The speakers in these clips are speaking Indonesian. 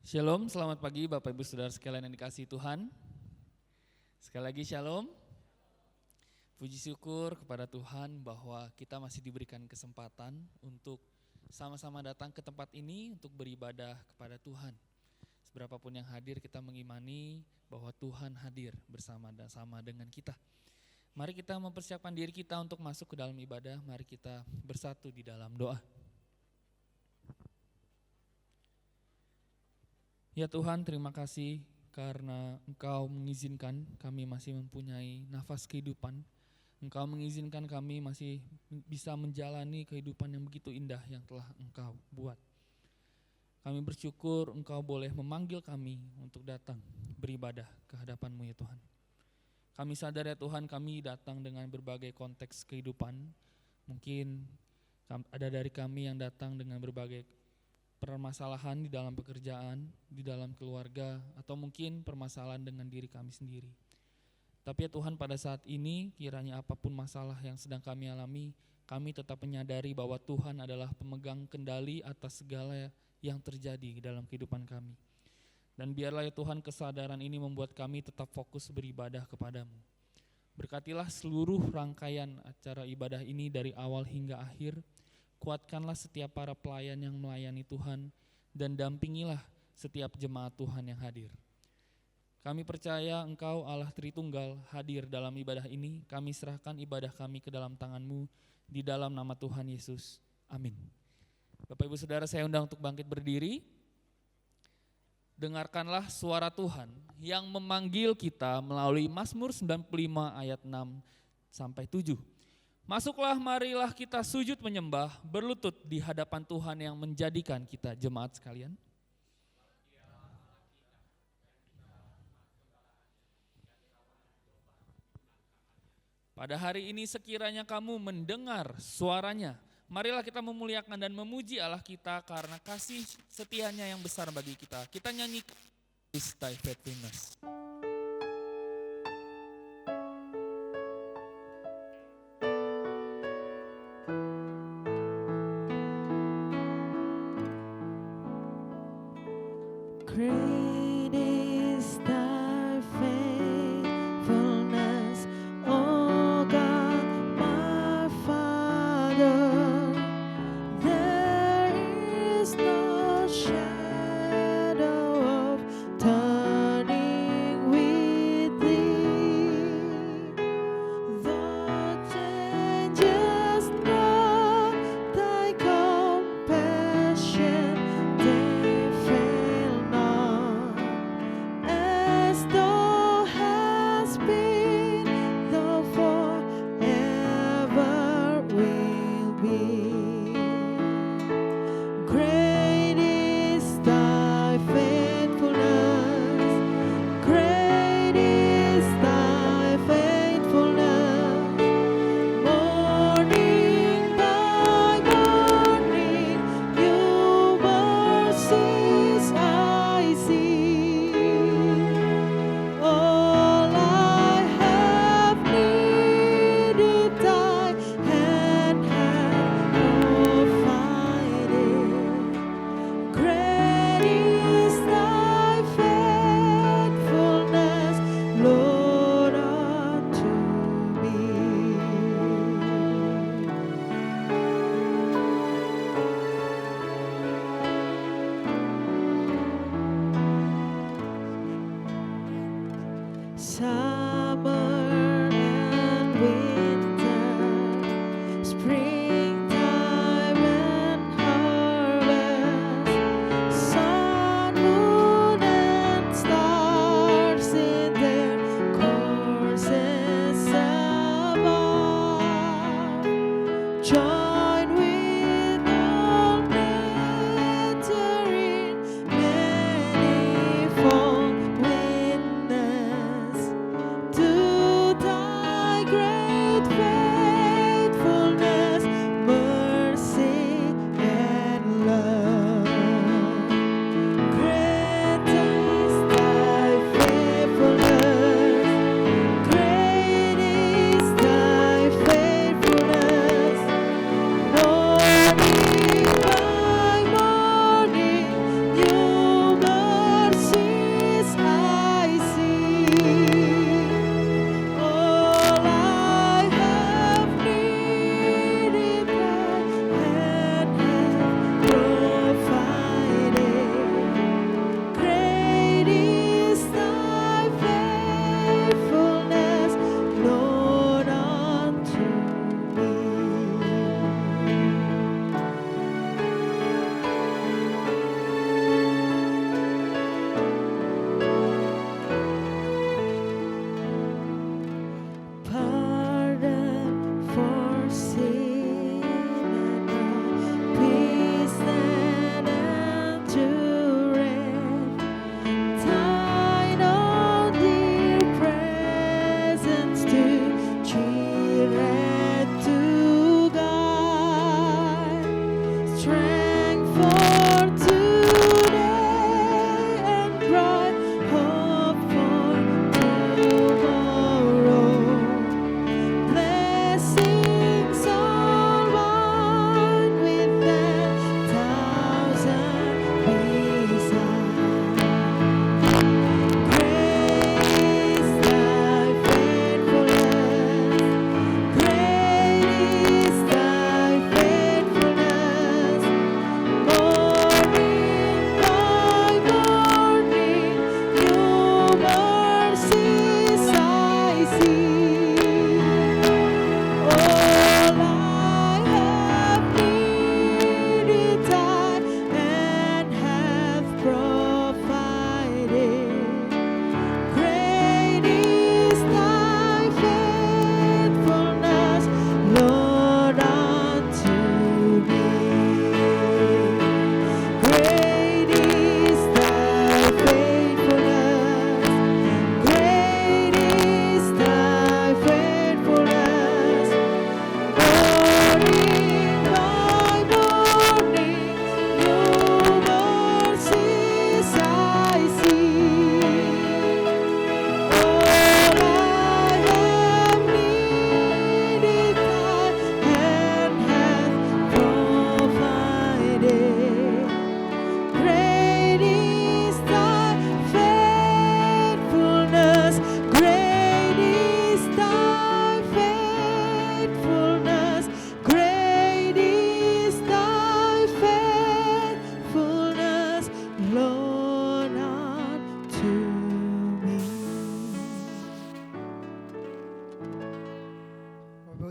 Shalom, selamat pagi Bapak Ibu Saudara sekalian yang dikasihi Tuhan. Sekali lagi shalom. Puji syukur kepada Tuhan bahwa kita masih diberikan kesempatan untuk sama-sama datang ke tempat ini untuk beribadah kepada Tuhan. Seberapapun yang hadir, kita mengimani bahwa Tuhan hadir bersama dan sama dengan kita. Mari kita mempersiapkan diri kita untuk masuk ke dalam ibadah. Mari kita bersatu di dalam doa. Ya Tuhan, terima kasih karena Engkau mengizinkan kami masih mempunyai nafas kehidupan. Engkau mengizinkan kami masih bisa menjalani kehidupan yang begitu indah yang telah Engkau buat. Kami bersyukur Engkau boleh memanggil kami untuk datang beribadah ke hadapan-Mu ya Tuhan. Kami sadar ya Tuhan, kami datang dengan berbagai konteks kehidupan. Mungkin ada dari kami yang datang dengan berbagai permasalahan di dalam pekerjaan, di dalam keluarga, atau mungkin permasalahan dengan diri kami sendiri. Tapi ya Tuhan, pada saat ini kiranya apapun masalah yang sedang kami alami, kami tetap menyadari bahwa Tuhan adalah pemegang kendali atas segala yang terjadi dalam kehidupan kami. Dan biarlah ya Tuhan, kesadaran ini membuat kami tetap fokus beribadah kepadamu. Berkatilah seluruh rangkaian acara ibadah ini dari awal hingga akhir. Kuatkanlah setiap para pelayan yang melayani Tuhan dan dampingilah setiap jemaat Tuhan yang hadir. Kami percaya Engkau Allah Tritunggal hadir dalam ibadah ini. Kami serahkan ibadah kami ke dalam tangan-Mu di dalam nama Tuhan Yesus. Amin. Bapak Ibu Saudara, saya undang untuk bangkit berdiri. Dengarkanlah suara Tuhan yang memanggil kita melalui Mazmur 95 ayat 6 sampai 7. Masuklah, marilah kita sujud menyembah, berlutut di hadapan Tuhan yang menjadikan kita jemaat sekalian. Pada hari ini sekiranya kamu mendengar suaranya, marilah kita memuliakan dan memuji Allah kita karena kasih setianya yang besar bagi kita. Kita nyanyi Is Thy Faithfulness. Great is thy faithfulness, O God, my Father. There is no shadow of turning with thee. Thou changest not, thy compassion they fail not.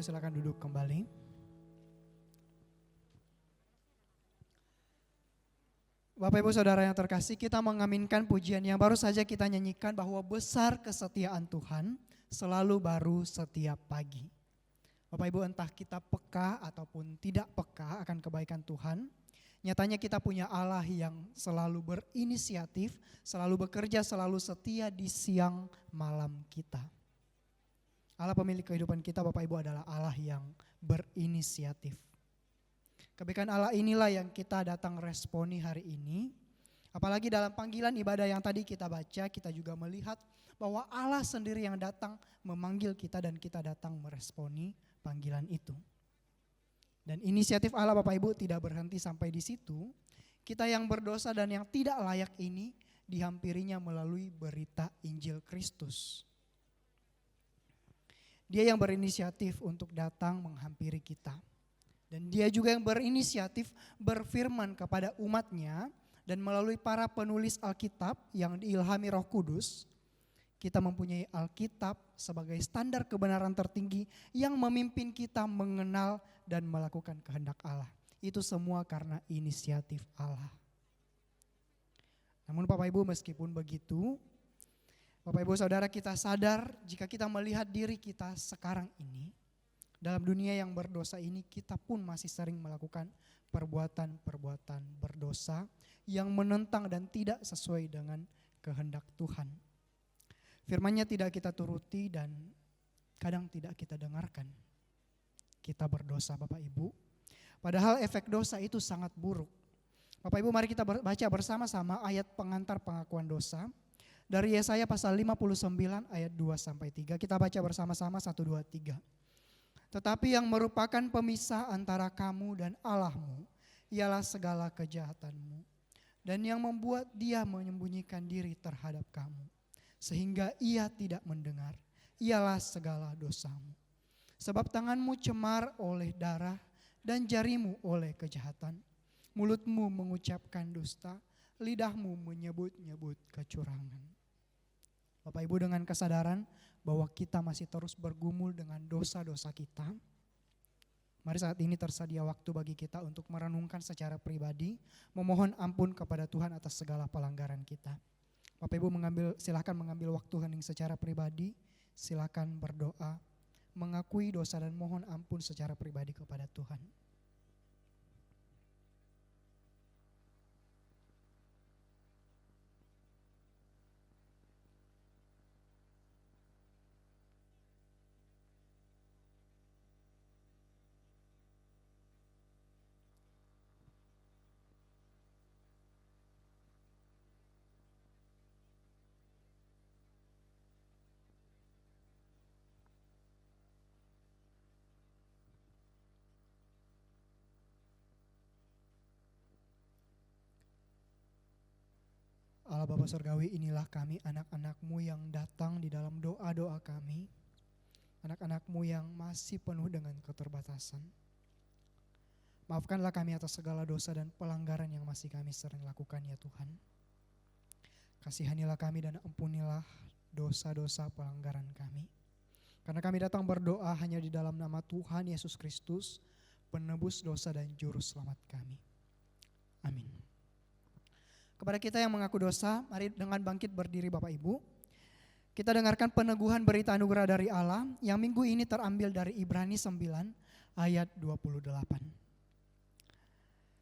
silakan duduk kembali. Bapak Ibu Saudara yang terkasih, kita mengaminkan pujian yang baru saja kita nyanyikan bahwa besar kesetiaan Tuhan selalu baru setiap pagi. Bapak Ibu, entah kita peka ataupun tidak peka akan kebaikan Tuhan, nyatanya kita punya Allah yang selalu berinisiatif, selalu bekerja, selalu setia di siang malam kita. Allah pemilik kehidupan kita, Bapak Ibu, adalah Allah yang berinisiatif. Kebaikan Allah inilah yang kita datang responi hari ini. Apalagi dalam panggilan ibadah yang tadi kita baca, kita juga melihat bahwa Allah sendiri yang datang memanggil kita dan kita datang meresponi panggilan itu. Dan inisiatif Allah, Bapak Ibu, tidak berhenti sampai di situ. Kita yang berdosa dan yang tidak layak ini dihampirinya melalui berita Injil Kristus. Dia yang berinisiatif untuk datang menghampiri kita. Dan dia juga yang berinisiatif berfirman kepada umatnya, dan melalui para penulis Alkitab yang diilhami Roh Kudus, kita mempunyai Alkitab sebagai standar kebenaran tertinggi yang memimpin kita mengenal dan melakukan kehendak Allah. Itu semua karena inisiatif Allah. Namun Bapak Ibu, meskipun begitu, Bapak Ibu Saudara, kita sadar jika kita melihat diri kita sekarang ini, dalam dunia yang berdosa ini, kita pun masih sering melakukan perbuatan-perbuatan berdosa yang menentang dan tidak sesuai dengan kehendak Tuhan. Firman-Nya tidak kita turuti dan kadang tidak kita dengarkan. Kita berdosa, Bapak Ibu. Padahal efek dosa itu sangat buruk. Bapak Ibu, mari kita baca bersama-sama ayat pengantar pengakuan dosa dari Yesaya pasal 59 ayat 2-3. Kita baca bersama-sama 1, 2, 3. Tetapi yang merupakan pemisah antara kamu dan Allahmu ialah segala kejahatanmu, dan yang membuat dia menyembunyikan diri terhadap kamu, sehingga ia tidak mendengar, ialah segala dosamu. Sebab tanganmu cemar oleh darah dan jarimu oleh kejahatan. Mulutmu mengucapkan dusta, lidahmu menyebut-nyebut kecurangan. Bapak Ibu, dengan kesadaran bahwa kita masih terus bergumul dengan dosa-dosa kita, mari saat ini tersedia waktu bagi kita untuk merenungkan secara pribadi, memohon ampun kepada Tuhan atas segala pelanggaran kita. Bapak Ibu silakan mengambil waktu hening secara pribadi, silakan berdoa, mengakui dosa dan mohon ampun secara pribadi kepada Tuhan. Allah Bapa Surgawi, inilah kami anak-anak-Mu yang datang di dalam doa-doa kami. Anak-anak-Mu yang masih penuh dengan keterbatasan. Maafkanlah kami atas segala dosa dan pelanggaran yang masih kami sering lakukan ya Tuhan. Kasihanilah kami dan ampunilah dosa-dosa pelanggaran kami. Karena kami datang berdoa hanya di dalam nama Tuhan Yesus Kristus, penebus dosa dan juru selamat kami. Amin. Kepada kita yang mengaku dosa, mari dengan bangkit berdiri Bapak Ibu. Kita dengarkan peneguhan berita anugerah dari Allah yang minggu ini terambil dari Ibrani 9 ayat 28.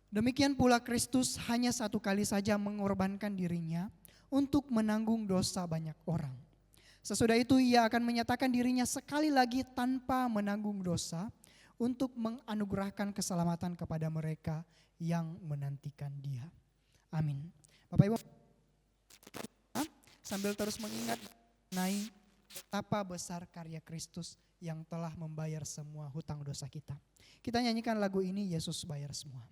Demikian pula Kristus hanya satu kali saja mengorbankan dirinya untuk menanggung dosa banyak orang. Sesudah itu ia akan menyatakan dirinya sekali lagi tanpa menanggung dosa untuk menganugerahkan keselamatan kepada mereka yang menantikan Dia. Amin. Bapak Ibu, sambil terus mengingat mengenai betapa besar karya Kristus yang telah membayar semua hutang dosa kita. Kita nyanyikan lagu ini, Yesus bayar semua.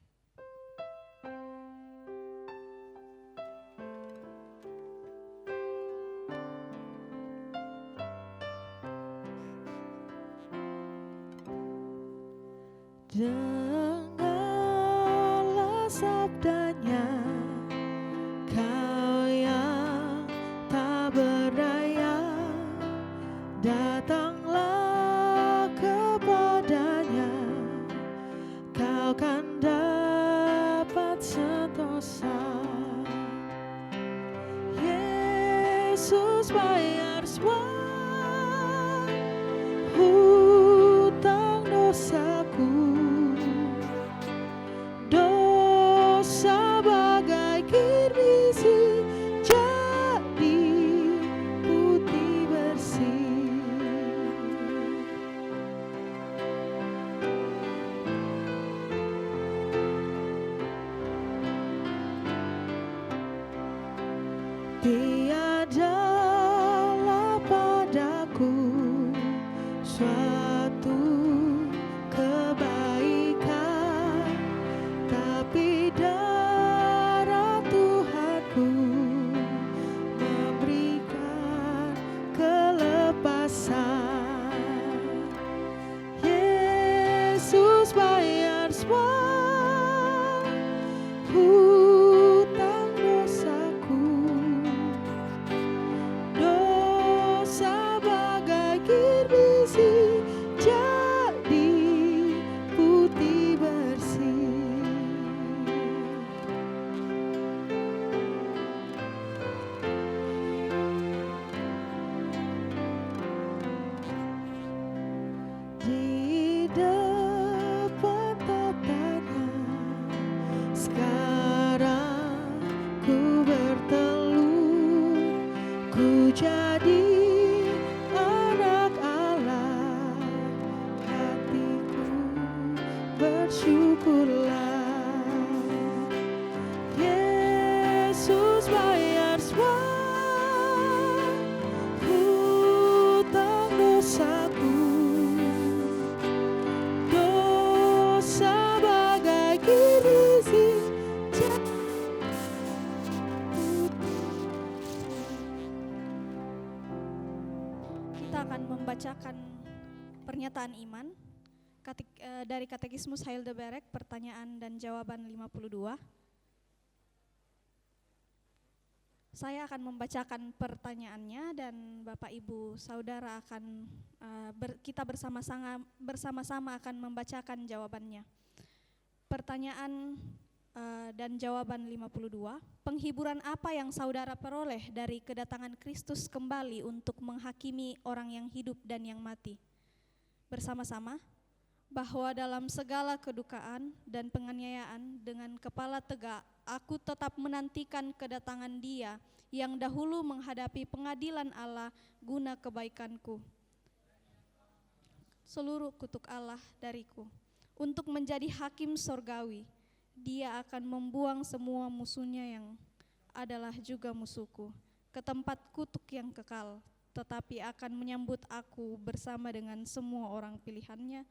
Dengarlah sabdanya, kau yang tak berdaya, datanglah kepada Yesus bayar semua hutang dosaku. Dosa bagai kirmisi jadi putih bersih. Tiadalah padaku suatu kebaikan, tapi darah Tuhanku memberikan kelepasan. Yesus bayar semua hutang dosaku. Dosa bagai kirmisi jadi putih bersih. Di depan tatanya sekarang ku bertelut, ku jadi anak Allah, hatiku bersyukurlah. Yesus bayar semua hutang dosaku. Dosa bagai kirmisi jadi Kita akan membacakan pernyataan iman dari Katekismus Heidelberg, pertanyaan dan jawaban 52. Saya akan membacakan pertanyaannya dan Bapak Ibu Saudara akan kita bersama-sama akan membacakan jawabannya. Pertanyaan dan jawaban 52. Penghiburan apa yang saudara peroleh dari kedatangan Kristus kembali untuk menghakimi orang yang hidup dan yang mati? Bersama-sama, bahwa dalam segala kedukaan dan penganiayaan dengan kepala tegak, aku tetap menantikan kedatangan Dia yang dahulu menghadapi pengadilan Allah guna kebaikanku. Seluruh kutuk Allah dariku, untuk menjadi hakim sorgawi. Dia akan membuang semua musuhnya yang adalah juga musuhku ke tempat kutuk yang kekal, tetapi akan menyambut aku bersama dengan semua orang pilihannya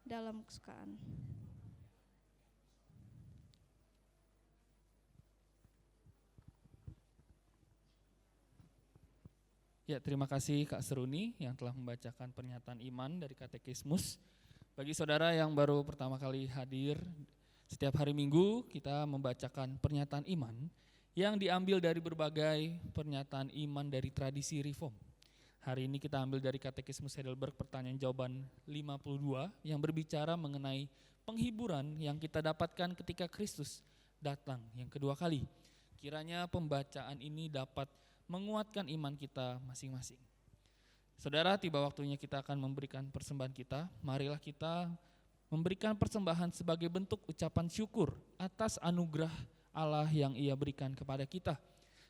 dalam kesukaan. Ya, terima kasih Kak Seruni yang telah membacakan pernyataan iman dari Katekismus. Bagi saudara yang baru pertama kali hadir, setiap hari Minggu kita membacakan pernyataan iman yang diambil dari berbagai pernyataan iman dari tradisi Reform. Hari ini kita ambil dari Katekismus Heidelberg pertanyaan jawaban 52 yang berbicara mengenai penghiburan yang kita dapatkan ketika Kristus datang yang kedua kali. Kiranya pembacaan ini dapat menguatkan iman kita masing-masing. Saudara, tiba waktunya kita akan memberikan persembahan kita. Marilah kita memberikan persembahan sebagai bentuk ucapan syukur atas anugerah Allah yang Ia berikan kepada kita.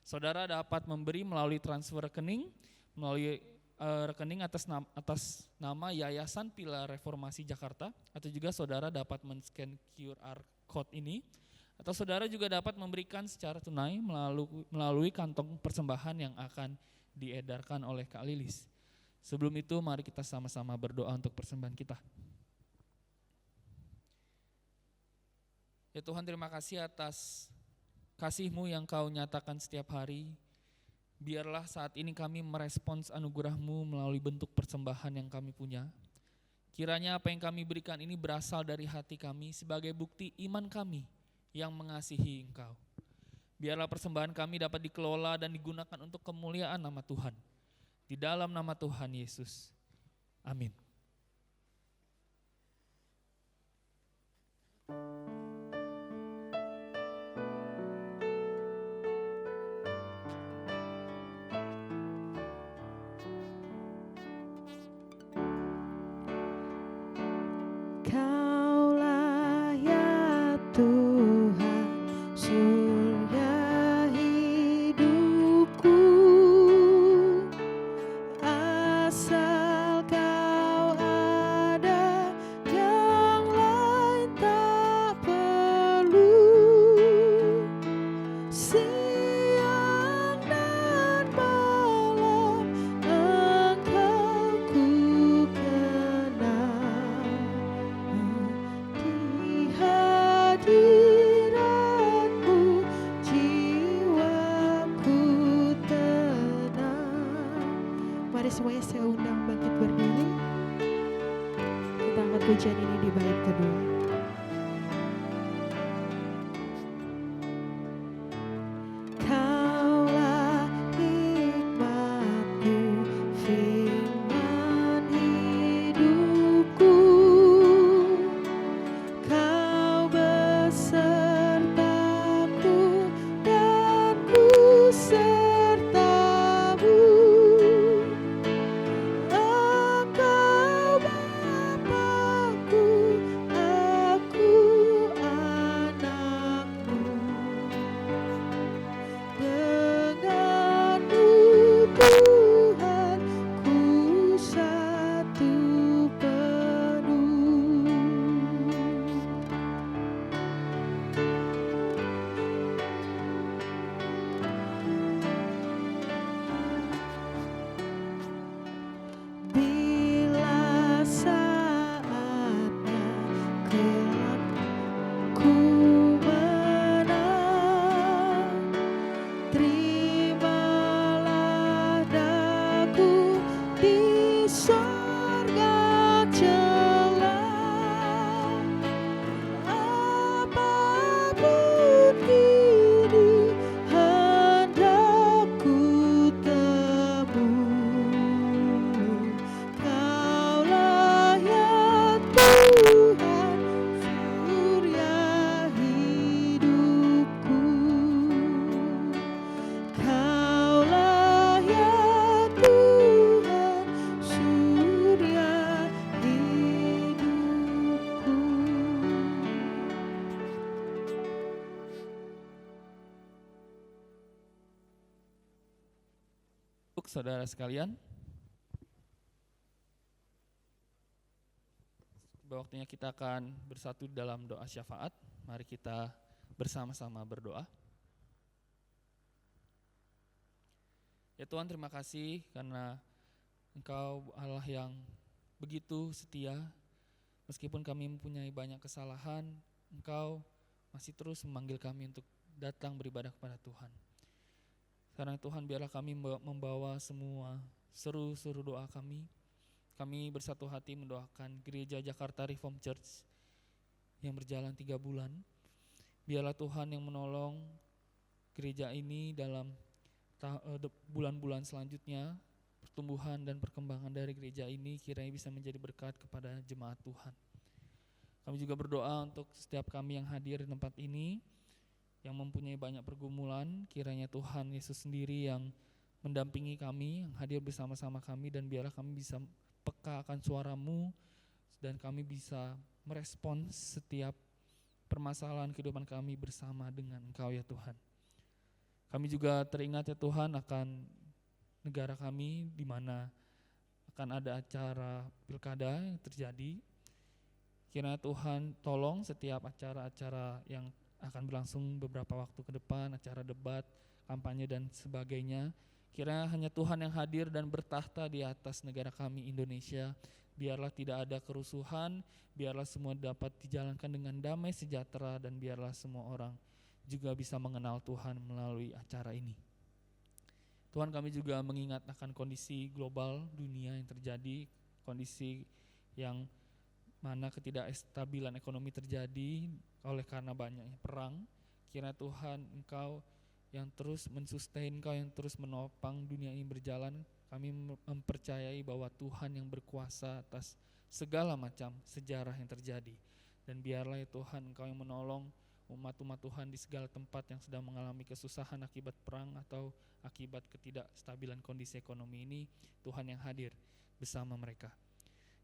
Saudara dapat memberi melalui transfer rekening, melalui rekening atas nama Yayasan Pilar Reformasi Jakarta, atau juga saudara dapat men-scan QR code ini, atau saudara juga dapat memberikan secara tunai melalui kantong persembahan yang akan diedarkan oleh Kak Lilis. Sebelum itu mari kita sama-sama berdoa untuk persembahan kita. Ya Tuhan, terima kasih atas kasih-Mu yang Kau nyatakan setiap hari. Biarlah saat ini kami merespons anugerah-Mu melalui bentuk persembahan yang kami punya. Kiranya apa yang kami berikan ini berasal dari hati kami sebagai bukti iman kami yang mengasihi Engkau. Biarlah persembahan kami dapat dikelola dan digunakan untuk kemuliaan nama Tuhan. Di dalam nama Tuhan Yesus. Amin. Mari semuanya saya undang bangkit berdiri. Kita angkat pujian ini di bait kedua. Kaulah hikmatku, firman hidupku. Kau besertaku dan ku sertamu. Engkau Bapa-Ku, aku anak-Mu. Denganmu Tuhan, ku satu penuh. Bila saatnya kelak ku menang, terimalah daku di sorga celah. Apapun kini hendak ku temui, Kaulah ya Tuhan, surya hidupku. Kaulah ya Tuhan, surya hidupku. Untuk saudara sekalian, tiba waktunya kita akan bersatu dalam doa syafaat. Mari kita bersama-sama berdoa. Ya Tuhan, terima kasih karena Engkau Allah yang begitu setia. Meskipun kami mempunyai banyak kesalahan, Engkau masih terus memanggil kami untuk datang beribadah kepada Tuhan. Sekarang Tuhan, biarlah kami membawa semua seru-seru doa kami. Kami bersatu hati mendoakan Gereja Jakarta Reform Church yang berjalan 3 bulan. Biarlah Tuhan yang menolong gereja ini dalam bulan-bulan selanjutnya. Pertumbuhan dan perkembangan dari gereja ini kiranya bisa menjadi berkat kepada jemaat Tuhan. Kami juga berdoa untuk setiap kami yang hadir di tempat ini, yang mempunyai banyak pergumulan. Kiranya Tuhan Yesus sendiri yang mendampingi kami, yang hadir bersama-sama kami, dan biarlah kami bisa peka akan suara-Mu dan kami bisa merespons setiap permasalahan kehidupan kami bersama dengan Engkau ya Tuhan. Kami juga teringat ya Tuhan akan negara kami, di mana akan ada acara pilkada yang terjadi. Kiranya Tuhan tolong setiap acara-acara yang akan berlangsung beberapa waktu ke depan, acara debat, kampanye dan sebagainya. Kiranya hanya Tuhan yang hadir dan bertahta di atas negara kami Indonesia. Biarlah tidak ada kerusuhan, biarlah semua dapat dijalankan dengan damai sejahtera, dan biarlah semua orang juga bisa mengenal Tuhan melalui acara ini. Tuhan, kami juga mengingat akan kondisi global dunia yang terjadi, kondisi yang mana ketidakstabilan ekonomi terjadi oleh karena banyaknya perang. Kiranya Tuhan Engkau yang terus mensustain, Engkau yang terus menopang dunia ini berjalan. Kami mempercayai bahwa Tuhan yang berkuasa atas segala macam sejarah yang terjadi. Dan biarlah ya Tuhan Engkau yang menolong umat-umat Tuhan di segala tempat yang sedang mengalami kesusahan akibat perang atau akibat ketidakstabilan kondisi ekonomi ini. Tuhan yang hadir bersama mereka.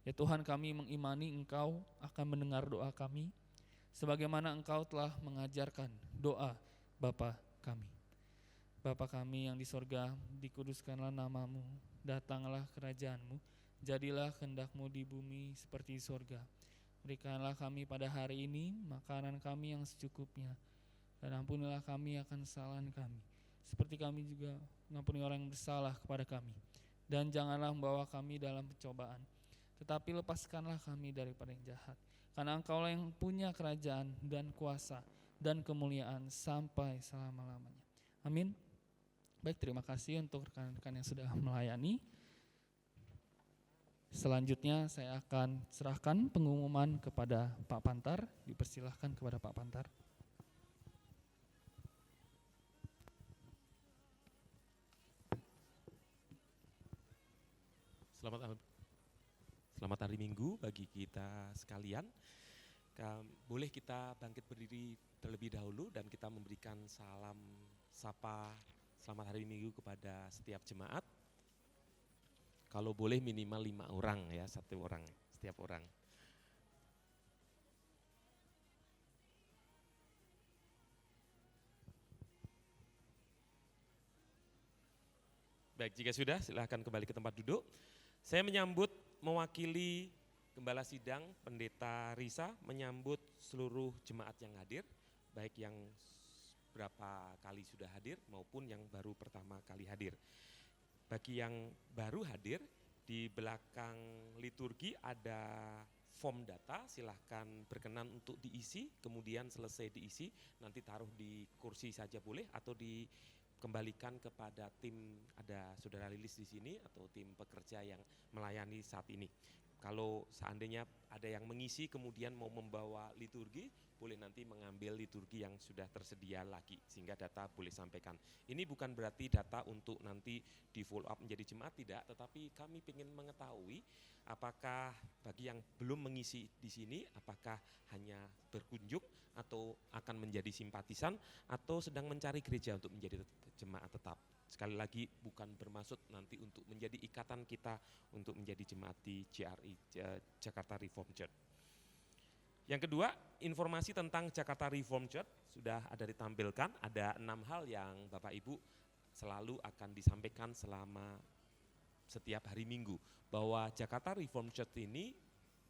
Ya Tuhan, kami mengimani Engkau akan mendengar doa kami, sebagaimana Engkau telah mengajarkan doa Bapa kami. Bapa kami yang di sorga, dikuduskanlah nama-Mu, datanglah kerajaan-Mu, jadilah kehendak-Mu di bumi seperti di sorga. Berikanlah kami pada hari ini makanan kami yang secukupnya, dan ampunilah kami akan kesalahan kami, seperti kami juga mengampuni orang yang bersalah kepada kami. Dan janganlah membawa kami dalam pencobaan, tetapi lepaskanlah kami daripada yang jahat. Karena Engkaulah yang punya kerajaan dan kuasa dan kemuliaan sampai selama-lamanya. Amin. Baik, terima kasih untuk rekan-rekan yang sudah melayani. Selanjutnya saya akan serahkan pengumuman kepada Pak Pantar. Dipersilahkan kepada Pak Pantar. Selamat hari Minggu bagi kita sekalian. Boleh kita bangkit berdiri terlebih dahulu dan kita memberikan salam sapa selamat hari Minggu kepada setiap jemaat. Kalau boleh minimal 5 orang ya, 1 orang setiap orang. Baik, jika sudah silahkan kembali ke tempat duduk. Saya menyambut mewakili Gembala Sidang Pendeta Risa, menyambut seluruh jemaat yang hadir, baik yang berapa kali sudah hadir maupun yang baru pertama kali hadir. Bagi yang baru hadir, di belakang liturgi ada form data, silahkan berkenan untuk diisi, kemudian selesai diisi, nanti taruh di kursi saja boleh atau dikembalikan kepada tim, ada saudara Lilis di sini atau tim pekerja yang melayani saat ini. Kalau seandainya ada yang mengisi kemudian mau membawa liturgi, boleh nanti mengambil liturgi yang sudah tersedia lagi sehingga data boleh sampaikan. Ini bukan berarti data untuk nanti di follow up menjadi jemaat, tidak, tetapi kami ingin mengetahui apakah bagi yang belum mengisi di sini, apakah hanya berkunjung atau akan menjadi simpatisan atau sedang mencari gereja untuk menjadi jemaat tetap. Sekali lagi bukan bermaksud nanti untuk menjadi ikatan kita untuk menjadi jemaat di JRI, Jakarta Reformed Church. Yang kedua, informasi tentang Jakarta Reformed Church sudah ada ditampilkan, ada 6 hal yang Bapak Ibu selalu akan disampaikan selama setiap hari Minggu, bahwa Jakarta Reformed Church ini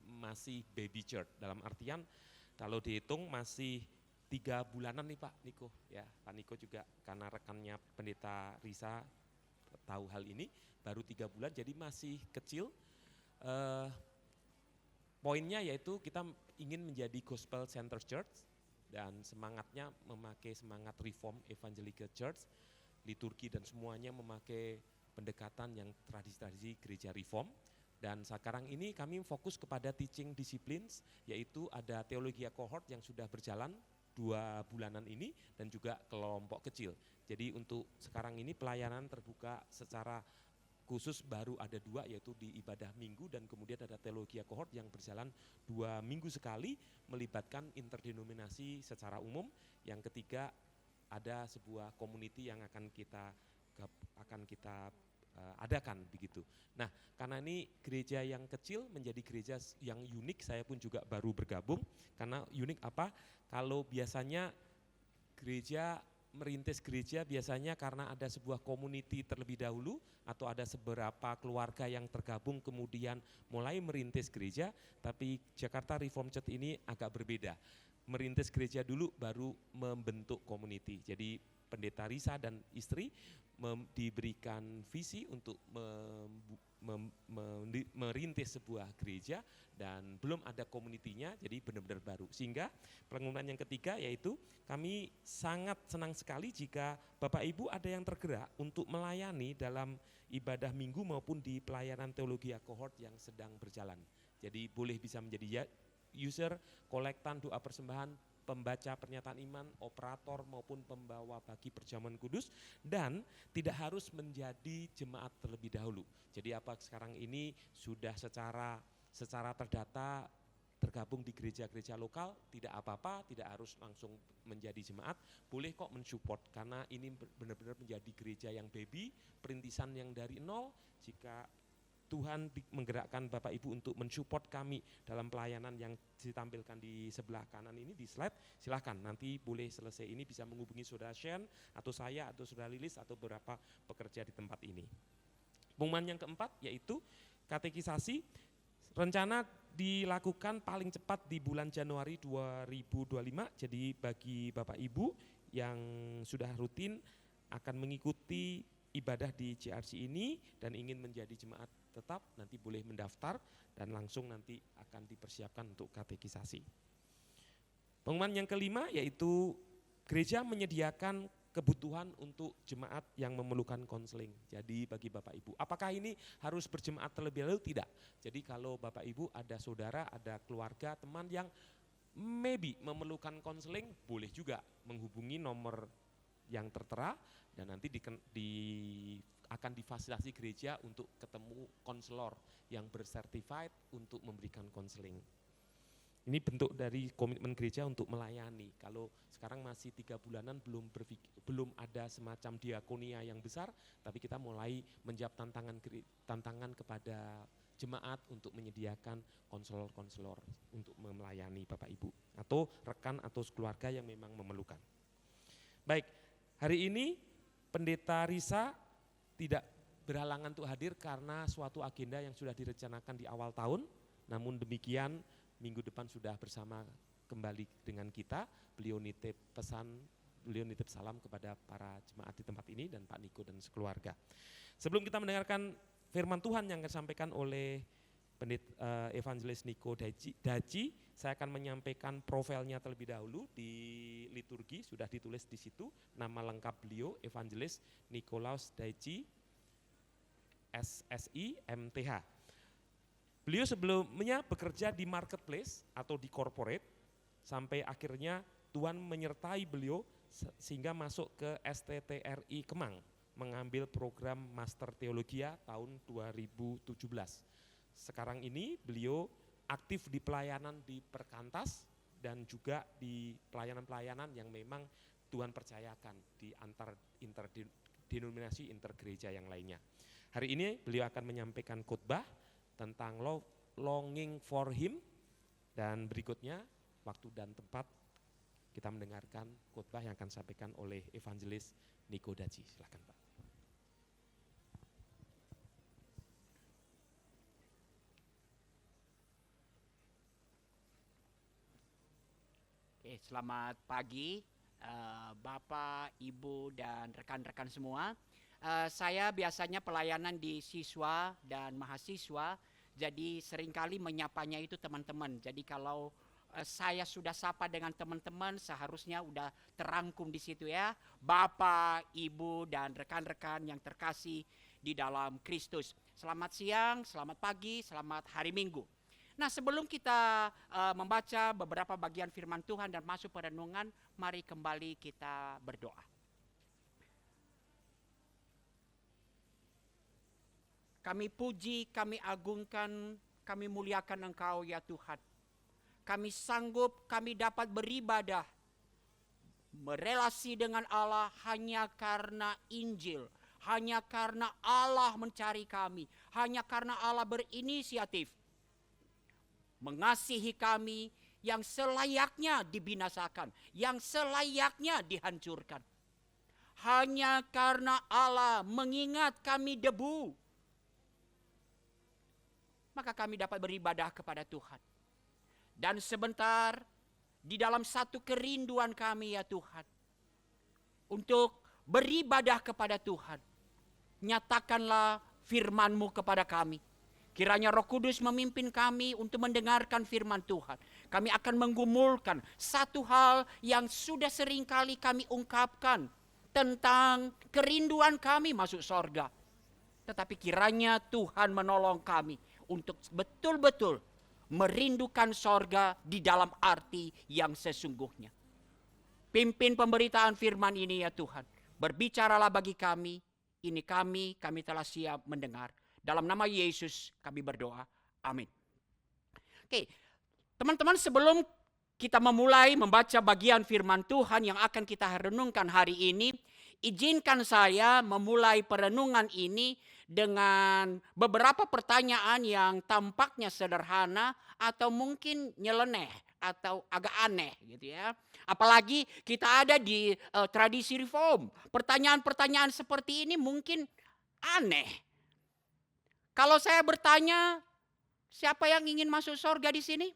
masih baby church, dalam artian kalau dihitung masih 3 bulanan nih Pak Niko, ya Pak Niko juga karena rekannya Pendeta Risa tahu hal ini, baru 3 bulan jadi masih kecil. Poinnya yaitu kita ingin menjadi Gospel Center Church dan semangatnya memakai semangat Reform Evangelical Church, liturgi dan semuanya memakai pendekatan yang tradisi-tradisi gereja Reform. Dan sekarang ini kami fokus kepada teaching disciplines, yaitu ada teologia cohort yang sudah berjalan 2 bulanan ini dan juga kelompok kecil. Jadi untuk sekarang ini pelayanan terbuka secara khusus baru ada 2, yaitu di ibadah minggu dan kemudian ada teologia cohort yang berjalan 2 minggu sekali melibatkan interdenominasi secara umum. Yang ketiga ada sebuah community yang akan kita adakan begitu. Nah, karena ini gereja yang kecil menjadi gereja yang unik, saya pun juga baru bergabung. Karena unik apa? Kalau biasanya merintis gereja biasanya karena ada sebuah community terlebih dahulu atau ada seberapa keluarga yang tergabung kemudian mulai merintis gereja, tapi Jakarta Reformed Church ini agak berbeda. Merintis gereja dulu baru membentuk community. Jadi Pendeta Risa dan istri diberikan visi untuk merintis sebuah gereja dan belum ada komunitinya, jadi benar-benar baru. Sehingga pengumuman yang ketiga yaitu kami sangat senang sekali jika Bapak Ibu ada yang tergerak untuk melayani dalam ibadah minggu maupun di pelayanan teologi cohort yang sedang berjalan. Jadi boleh bisa menjadi user, kolektan doa persembahan, pembaca pernyataan iman, operator maupun pembawa bagi perjamuan kudus, dan tidak harus menjadi jemaat terlebih dahulu. Jadi apa sekarang ini sudah secara terdata tergabung di gereja-gereja lokal, tidak apa-apa, tidak harus langsung menjadi jemaat, boleh kok mensupport karena ini benar-benar menjadi gereja yang baby, perintisan yang dari nol. Jika Tuhan menggerakkan Bapak Ibu untuk mensupport kami dalam pelayanan yang ditampilkan di sebelah kanan ini di slide, silahkan nanti boleh selesai ini bisa menghubungi Saudara Shen atau saya atau Saudara Lilis atau beberapa pekerja di tempat ini. Pengumuman yang keempat yaitu katekisasi, rencana dilakukan paling cepat di bulan Januari 2025, jadi bagi Bapak Ibu yang sudah rutin akan mengikuti ibadah di JRC ini dan ingin menjadi jemaat tetap, nanti boleh mendaftar dan langsung nanti akan dipersiapkan untuk katekisasi. Pengumuman yang kelima yaitu gereja menyediakan kebutuhan untuk jemaat yang memerlukan konseling. Jadi bagi Bapak Ibu, apakah ini harus berjemaat terlebih dahulu? Tidak. Jadi kalau Bapak Ibu ada saudara, ada keluarga, teman yang maybe memerlukan konseling, boleh juga menghubungi nomor yang tertera dan nanti akan difasilitasi gereja untuk ketemu konselor yang bersertified untuk memberikan konseling. Ini bentuk dari komitmen gereja untuk melayani. Kalau sekarang masih 3 bulanan belum ada semacam diakonia yang besar, tapi kita mulai menjawab tantangan kepada jemaat untuk menyediakan konselor-konselor untuk melayani Bapak Ibu atau rekan atau keluarga yang memang memerlukan. Baik, hari ini Pendeta Risa tidak berhalangan untuk hadir karena suatu agenda yang sudah direncanakan di awal tahun. Namun demikian minggu depan sudah bersama kembali dengan kita. Beliau nitip salam kepada para jemaat di tempat ini dan Pak Niko dan sekeluarga. Sebelum kita mendengarkan firman Tuhan yang disampaikan oleh Pendeta Evangelis Niko Daci, saya akan menyampaikan profilnya terlebih dahulu. Di liturgi sudah ditulis di situ nama lengkap beliau, Evangelis Nikolaus Daci, SSI, MTH. Beliau sebelumnya bekerja di marketplace atau di corporate, sampai akhirnya Tuhan menyertai beliau sehingga masuk ke STTRI Kemang, mengambil program Master Teologia tahun 2017. Sekarang ini beliau aktif di pelayanan di Perkantas dan juga di pelayanan-pelayanan yang memang Tuhan percayakan di interdenominasi, intergereja yang lainnya. Hari ini beliau akan menyampaikan khotbah tentang longing for him, dan berikutnya waktu dan tempat kita mendengarkan khotbah yang akan disampaikan oleh Evangelis Niko Daci. Silakan Pak. Oke, selamat pagi Bapak, Ibu, dan rekan-rekan semua. Saya biasanya pelayanan di siswa dan mahasiswa, jadi seringkali menyapanya itu teman-teman. Jadi kalau saya sudah sapa dengan teman-teman, seharusnya udah terangkum di situ ya. Bapak, Ibu, dan rekan-rekan yang terkasih di dalam Kristus. Selamat siang, selamat pagi, selamat hari Minggu. Nah, sebelum kita membaca beberapa bagian firman Tuhan dan masuk pada renungan, mari kembali kita berdoa. Kami puji, kami agungkan, kami muliakan Engkau ya Tuhan. Kami sanggup, kami dapat beribadah, berelasi dengan Allah hanya karena Injil, hanya karena Allah mencari kami, hanya karena Allah berinisiatif mengasihi kami yang selayaknya dibinasakan, yang selayaknya dihancurkan. Hanya karena Allah mengingat kami debu, maka kami dapat beribadah kepada Tuhan. Dan sebentar di dalam satu kerinduan kami ya Tuhan, untuk beribadah kepada Tuhan, nyatakanlah firman-Mu kepada kami. Kiranya Roh Kudus memimpin kami untuk mendengarkan firman Tuhan. Kami akan menggumulkan satu hal yang sudah sering kali kami ungkapkan tentang kerinduan kami masuk sorga. Tetapi kiranya Tuhan menolong kami untuk betul-betul merindukan sorga di dalam arti yang sesungguhnya. Pimpin pemberitaan firman ini ya Tuhan. Berbicaralah bagi kami, ini kami telah siap mendengar. Dalam nama Yesus kami berdoa, amin. Oke, teman-teman, sebelum kita memulai membaca bagian firman Tuhan yang akan kita renungkan hari ini, izinkan saya memulai perenungan ini dengan beberapa pertanyaan yang tampaknya sederhana atau mungkin nyeleneh atau agak aneh gitu ya. Apalagi kita ada di tradisi reform. Pertanyaan-pertanyaan seperti ini mungkin aneh. Kalau saya bertanya, siapa yang ingin masuk surga di sini?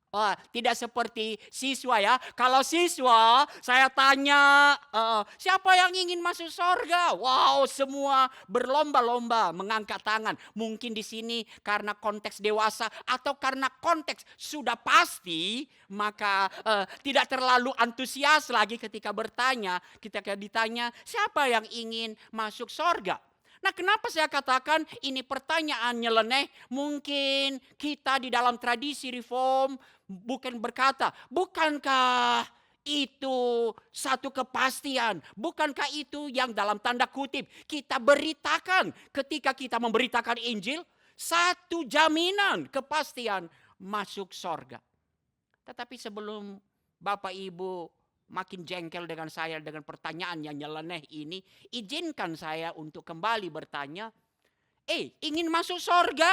Oh, tidak seperti siswa ya. Kalau siswa, saya tanya, siapa yang ingin masuk surga? Wow, semua berlomba-lomba mengangkat tangan. Mungkin di sini karena konteks dewasa atau karena konteks sudah pasti, maka tidak terlalu antusias lagi ketika bertanya. Ketika ditanya, siapa yang ingin masuk surga? Nah, kenapa saya katakan ini pertanyaan nyeleneh? Mungkin kita di dalam tradisi reform bukan berkata, bukankah itu satu kepastian? Bukankah itu yang dalam tanda kutip kita beritakan ketika kita memberitakan Injil? Satu jaminan kepastian masuk sorga. Tetapi sebelum Bapak Ibu makin jengkel dengan saya dengan pertanyaan yang nyeleneh ini, izinkan saya untuk kembali bertanya, ingin masuk sorga?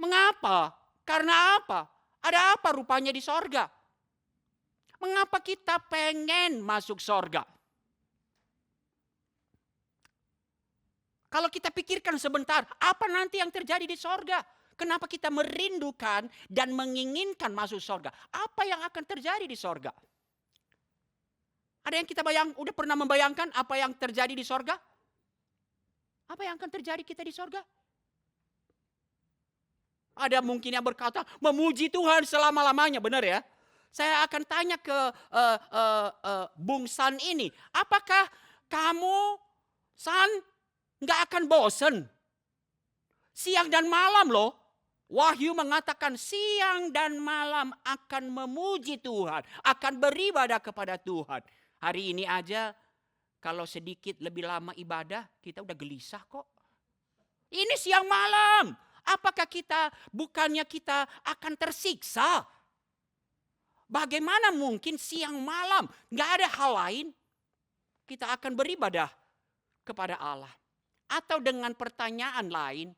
Mengapa? Karena apa? Ada apa rupanya di sorga? Mengapa kita pengen masuk sorga? Kalau kita pikirkan sebentar, apa nanti yang terjadi di sorga? Kenapa kita merindukan dan menginginkan masuk sorga? Apa yang akan terjadi di sorga? Ada yang kita udah pernah membayangkan apa yang terjadi di sorga? Apa yang akan terjadi kita di sorga? Ada mungkin yang berkata, memuji Tuhan selama-lamanya, benar ya? Saya akan tanya ke Bung San ini, apakah kamu, San, nggak akan bosen? Siang dan malam loh. Wahyu mengatakan siang dan malam akan memuji Tuhan, akan beribadah kepada Tuhan. Hari ini aja kalau sedikit lebih lama ibadah, kita udah gelisah kok. Ini siang malam. Apakah bukannya kita akan tersiksa? Bagaimana mungkin siang malam, nggak ada hal lain, kita akan beribadah kepada Allah. Atau dengan pertanyaan lain,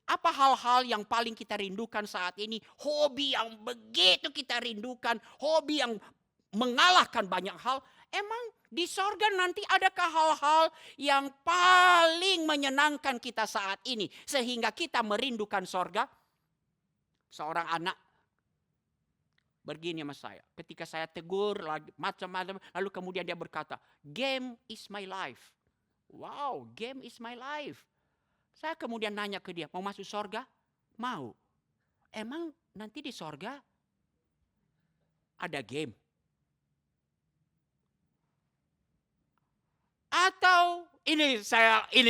apa hal-hal yang paling kita rindukan saat ini? Hobi yang begitu kita rindukan. Hobi yang mengalahkan banyak hal. Emang di sorga nanti adakah hal-hal yang paling menyenangkan kita saat ini? Sehingga kita merindukan sorga? Seorang anak begini sama saya. Ketika saya tegur macam-macam. Lalu kemudian dia berkata, game is my life. Wow, game is my life. Saya kemudian nanya ke dia, mau masuk sorga? Mau. Emang nanti di sorga ada game? Atau ini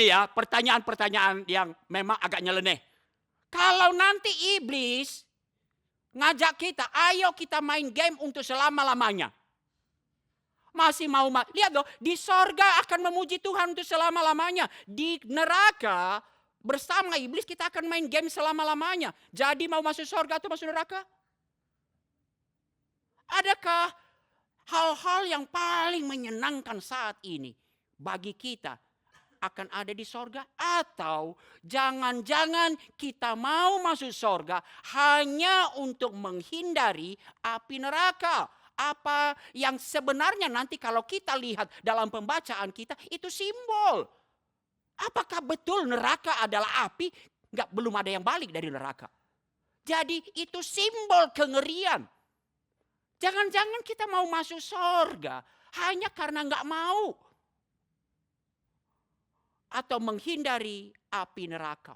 ya pertanyaan-pertanyaan yang memang agak nyeleneh. Kalau nanti iblis ngajak kita, ayo kita main game untuk selama-lamanya. Masih mau, lihat loh, di sorga akan memuji Tuhan untuk selama-lamanya. Di neraka bersama iblis kita akan main game selama-lamanya. Jadi mau masuk sorga atau masuk neraka? Adakah hal-hal yang paling menyenangkan saat ini bagi kita akan ada di sorga? Atau jangan-jangan kita mau masuk sorga hanya untuk menghindari api neraka? Apa yang sebenarnya nanti kalau kita lihat dalam pembacaan kita itu simbol. Apakah betul neraka adalah api? Belum ada yang balik dari neraka. Jadi itu simbol kengerian. Jangan-jangan kita mau masuk sorga hanya karena nggak mau. Atau menghindari api neraka.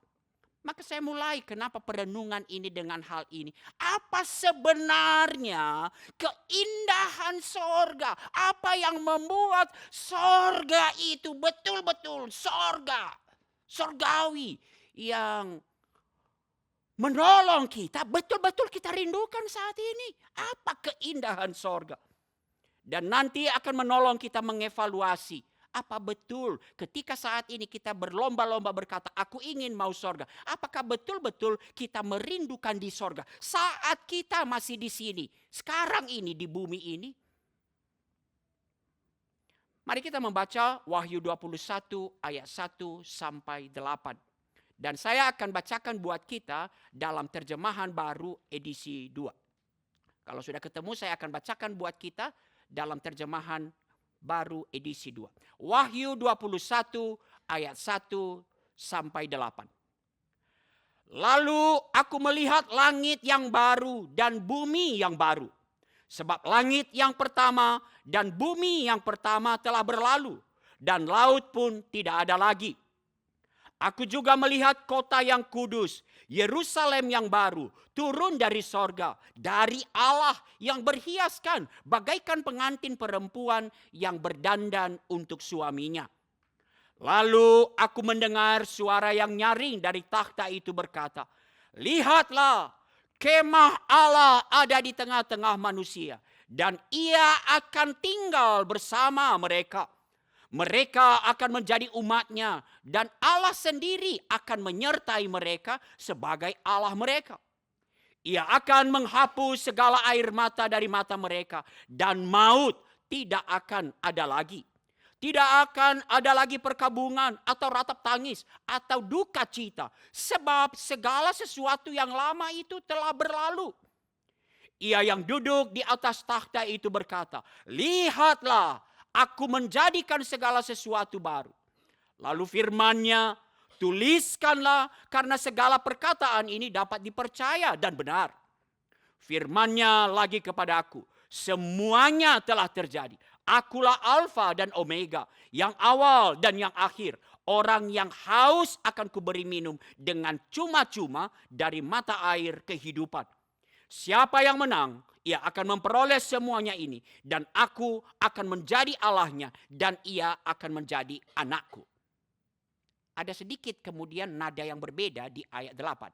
Maka saya mulai kenapa perenungan ini dengan hal ini. Apa sebenarnya keindahan sorga? Apa yang membuat sorga itu betul-betul sorga. Sorgawi yang menolong kita. Betul-betul kita rindukan saat ini. Apa keindahan sorga? Dan nanti akan menolong kita mengevaluasi. Apa betul ketika saat ini kita berlomba-lomba berkata, aku ingin mau sorga. Apakah betul-betul kita merindukan di sorga saat kita masih di sini. Sekarang ini di bumi ini. Mari kita membaca Wahyu 21 ayat 1 sampai 8. Dan saya akan bacakan buat kita dalam terjemahan baru edisi 2. Kalau sudah ketemu saya akan bacakan buat kita dalam terjemahan baru edisi 2. Wahyu 21 ayat 1 sampai 8. Lalu aku melihat langit yang baru dan bumi yang baru. Sebab langit yang pertama dan bumi yang pertama telah berlalu, dan laut pun tidak ada lagi. Aku juga melihat kota yang kudus, Yerusalem yang baru, turun dari sorga, dari Allah yang berhiaskan bagaikan pengantin perempuan yang berdandan untuk suaminya. Lalu aku mendengar suara yang nyaring dari takhta itu berkata, "Lihatlah, kemah Allah ada di tengah-tengah manusia, dan ia akan tinggal bersama mereka. Mereka akan menjadi umatnya, dan Allah sendiri akan menyertai mereka sebagai Allah mereka. Ia akan menghapus segala air mata dari mata mereka, dan maut tidak akan ada lagi. Tidak akan ada lagi perkabungan atau ratap tangis atau duka cita, sebab segala sesuatu yang lama itu telah berlalu." Ia yang duduk di atas takhta itu berkata, "Lihatlah, aku menjadikan segala sesuatu baru." Lalu firman-Nya, "Tuliskanlah, karena segala perkataan ini dapat dipercaya dan benar." Firman-Nya lagi kepadaku, "Semuanya telah terjadi. Akulah Alfa dan Omega, yang awal dan yang akhir. Orang yang haus akan kuberi minum dengan cuma-cuma dari mata air kehidupan. Siapa yang menang, ia akan memperoleh semuanya ini, dan aku akan menjadi Allahnya, dan ia akan menjadi anakku." Ada sedikit kemudian nada yang berbeda di ayat 8.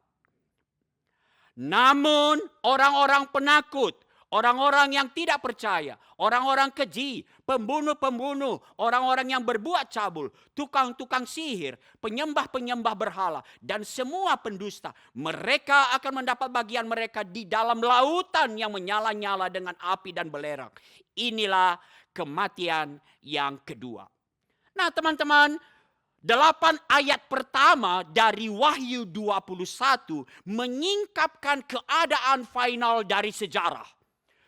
"Namun orang-orang penakut, orang-orang yang tidak percaya, orang-orang keji, pembunuh-pembunuh, orang-orang yang berbuat cabul, tukang-tukang sihir, penyembah-penyembah berhala, dan semua pendusta, mereka akan mendapat bagian mereka di dalam lautan yang menyala-nyala dengan api dan belerang. Inilah kematian yang kedua." Nah teman-teman, 8 ayat pertama dari Wahyu 21 menyingkapkan keadaan final dari sejarah.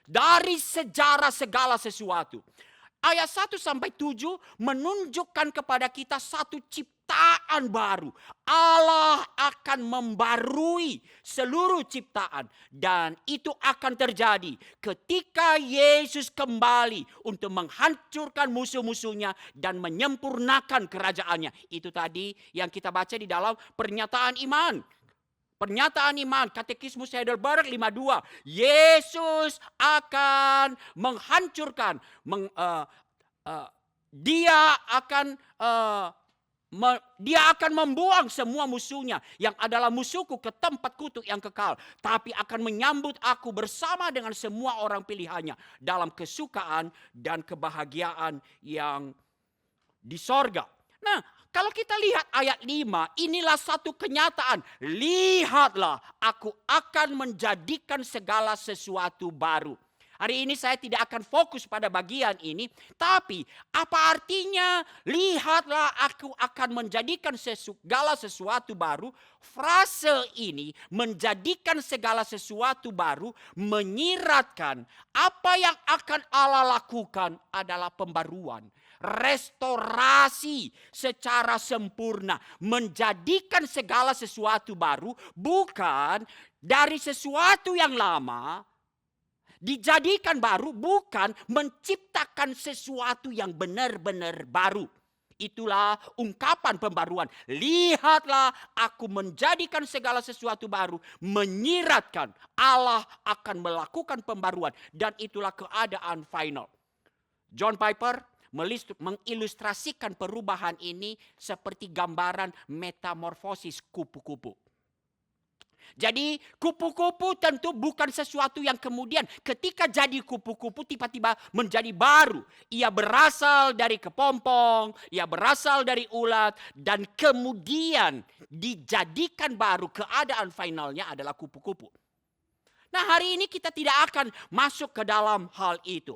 Dari sejarah segala sesuatu. Ayat 1 sampai 7 menunjukkan kepada kita satu ciptaan baru. Allah akan membarui seluruh ciptaan. Dan itu akan terjadi ketika Yesus kembali untuk menghancurkan musuh-musuhnya dan menyempurnakan kerajaannya. Itu tadi yang kita baca di dalam pernyataan iman. Pernyataan iman, Katekismus Heidelberg 52. Yesus akan menghancurkan, dia akan membuang semua musuhnya yang adalah musuhku ke tempat kutuk yang kekal. Tapi akan menyambut aku bersama dengan semua orang pilihannya dalam kesukaan dan kebahagiaan yang di sorga. Nah, kalau kita lihat ayat 5, inilah satu kenyataan. Lihatlah, aku akan menjadikan segala sesuatu baru. Hari ini saya tidak akan fokus pada bagian ini. Tapi apa artinya lihatlah aku akan menjadikan segala sesuatu baru. Frase ini menjadikan segala sesuatu baru menyiratkan apa yang akan Allah lakukan adalah pembaruan. Restorasi secara sempurna. Menjadikan segala sesuatu baru bukan dari sesuatu yang lama. Dijadikan baru bukan menciptakan sesuatu yang benar-benar baru. Itulah ungkapan pembaruan. Lihatlah aku menjadikan segala sesuatu baru. Menyiratkan Allah akan melakukan pembaruan. Dan itulah keadaan final. John Piper mengilustrasikan perubahan ini seperti gambaran metamorfosis kupu-kupu. Jadi kupu-kupu tentu bukan sesuatu yang kemudian ketika jadi kupu-kupu tiba-tiba menjadi baru. Ia berasal dari kepompong, ia berasal dari ulat, dan kemudian dijadikan baru. Keadaan finalnya adalah kupu-kupu. Nah hari ini kita tidak akan masuk ke dalam hal itu.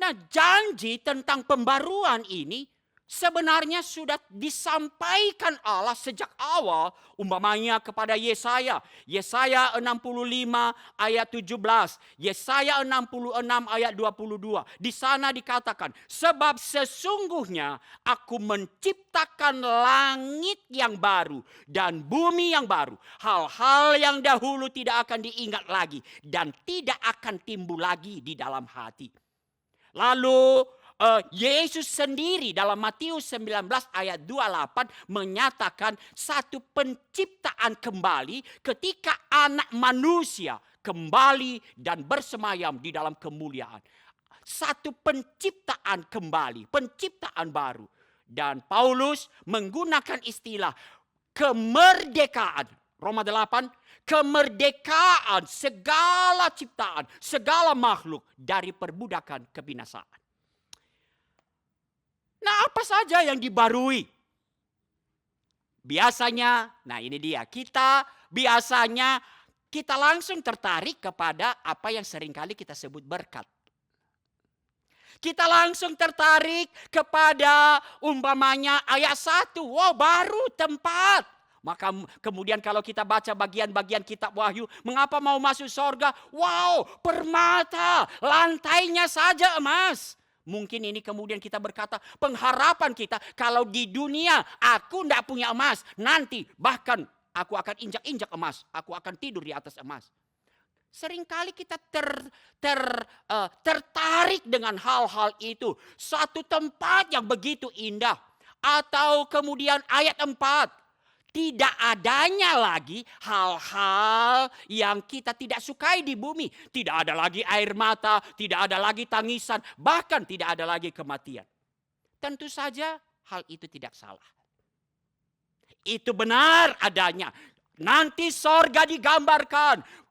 Nah janji tentang pembaruan ini sebenarnya sudah disampaikan Allah sejak awal, umpamanya kepada Yesaya. Yesaya 65 ayat 17, Yesaya 66 ayat 22. Di sana dikatakan, sebab sesungguhnya aku menciptakan langit yang baru dan bumi yang baru. Hal-hal yang dahulu tidak akan diingat lagi dan tidak akan timbul lagi di dalam hati. Lalu Yesus sendiri dalam Matius 19 ayat 28 menyatakan satu penciptaan kembali ketika anak manusia kembali dan bersemayam di dalam kemuliaan. Satu penciptaan kembali, penciptaan baru. Dan Paulus menggunakan istilah kemerdekaan. Roma 8, kemerdekaan segala ciptaan, segala makhluk dari perbudakan kebinasaan. Nah, apa saja yang dibarui? Biasanya, nah ini dia, kita langsung tertarik kepada apa yang seringkali kita sebut berkat. Kita langsung tertarik kepada umpamanya ayat 1, wow baru tempat. Maka kemudian kalau kita baca bagian-bagian kitab Wahyu, mengapa mau masuk sorga? Wow, permata, lantainya saja emas. Mungkin ini kemudian kita berkata, pengharapan kita kalau di dunia aku tidak punya emas, nanti bahkan aku akan injak-injak emas, aku akan tidur di atas emas. Seringkali kita tertarik dengan hal-hal itu. Suatu tempat yang begitu indah. Atau kemudian ayat 4. Tidak adanya lagi hal-hal yang kita tidak sukai di bumi. Tidak ada lagi air mata, tidak ada lagi tangisan, bahkan tidak ada lagi kematian. Tentu saja hal itu tidak salah. Itu benar adanya. Nanti sorga digambarkan.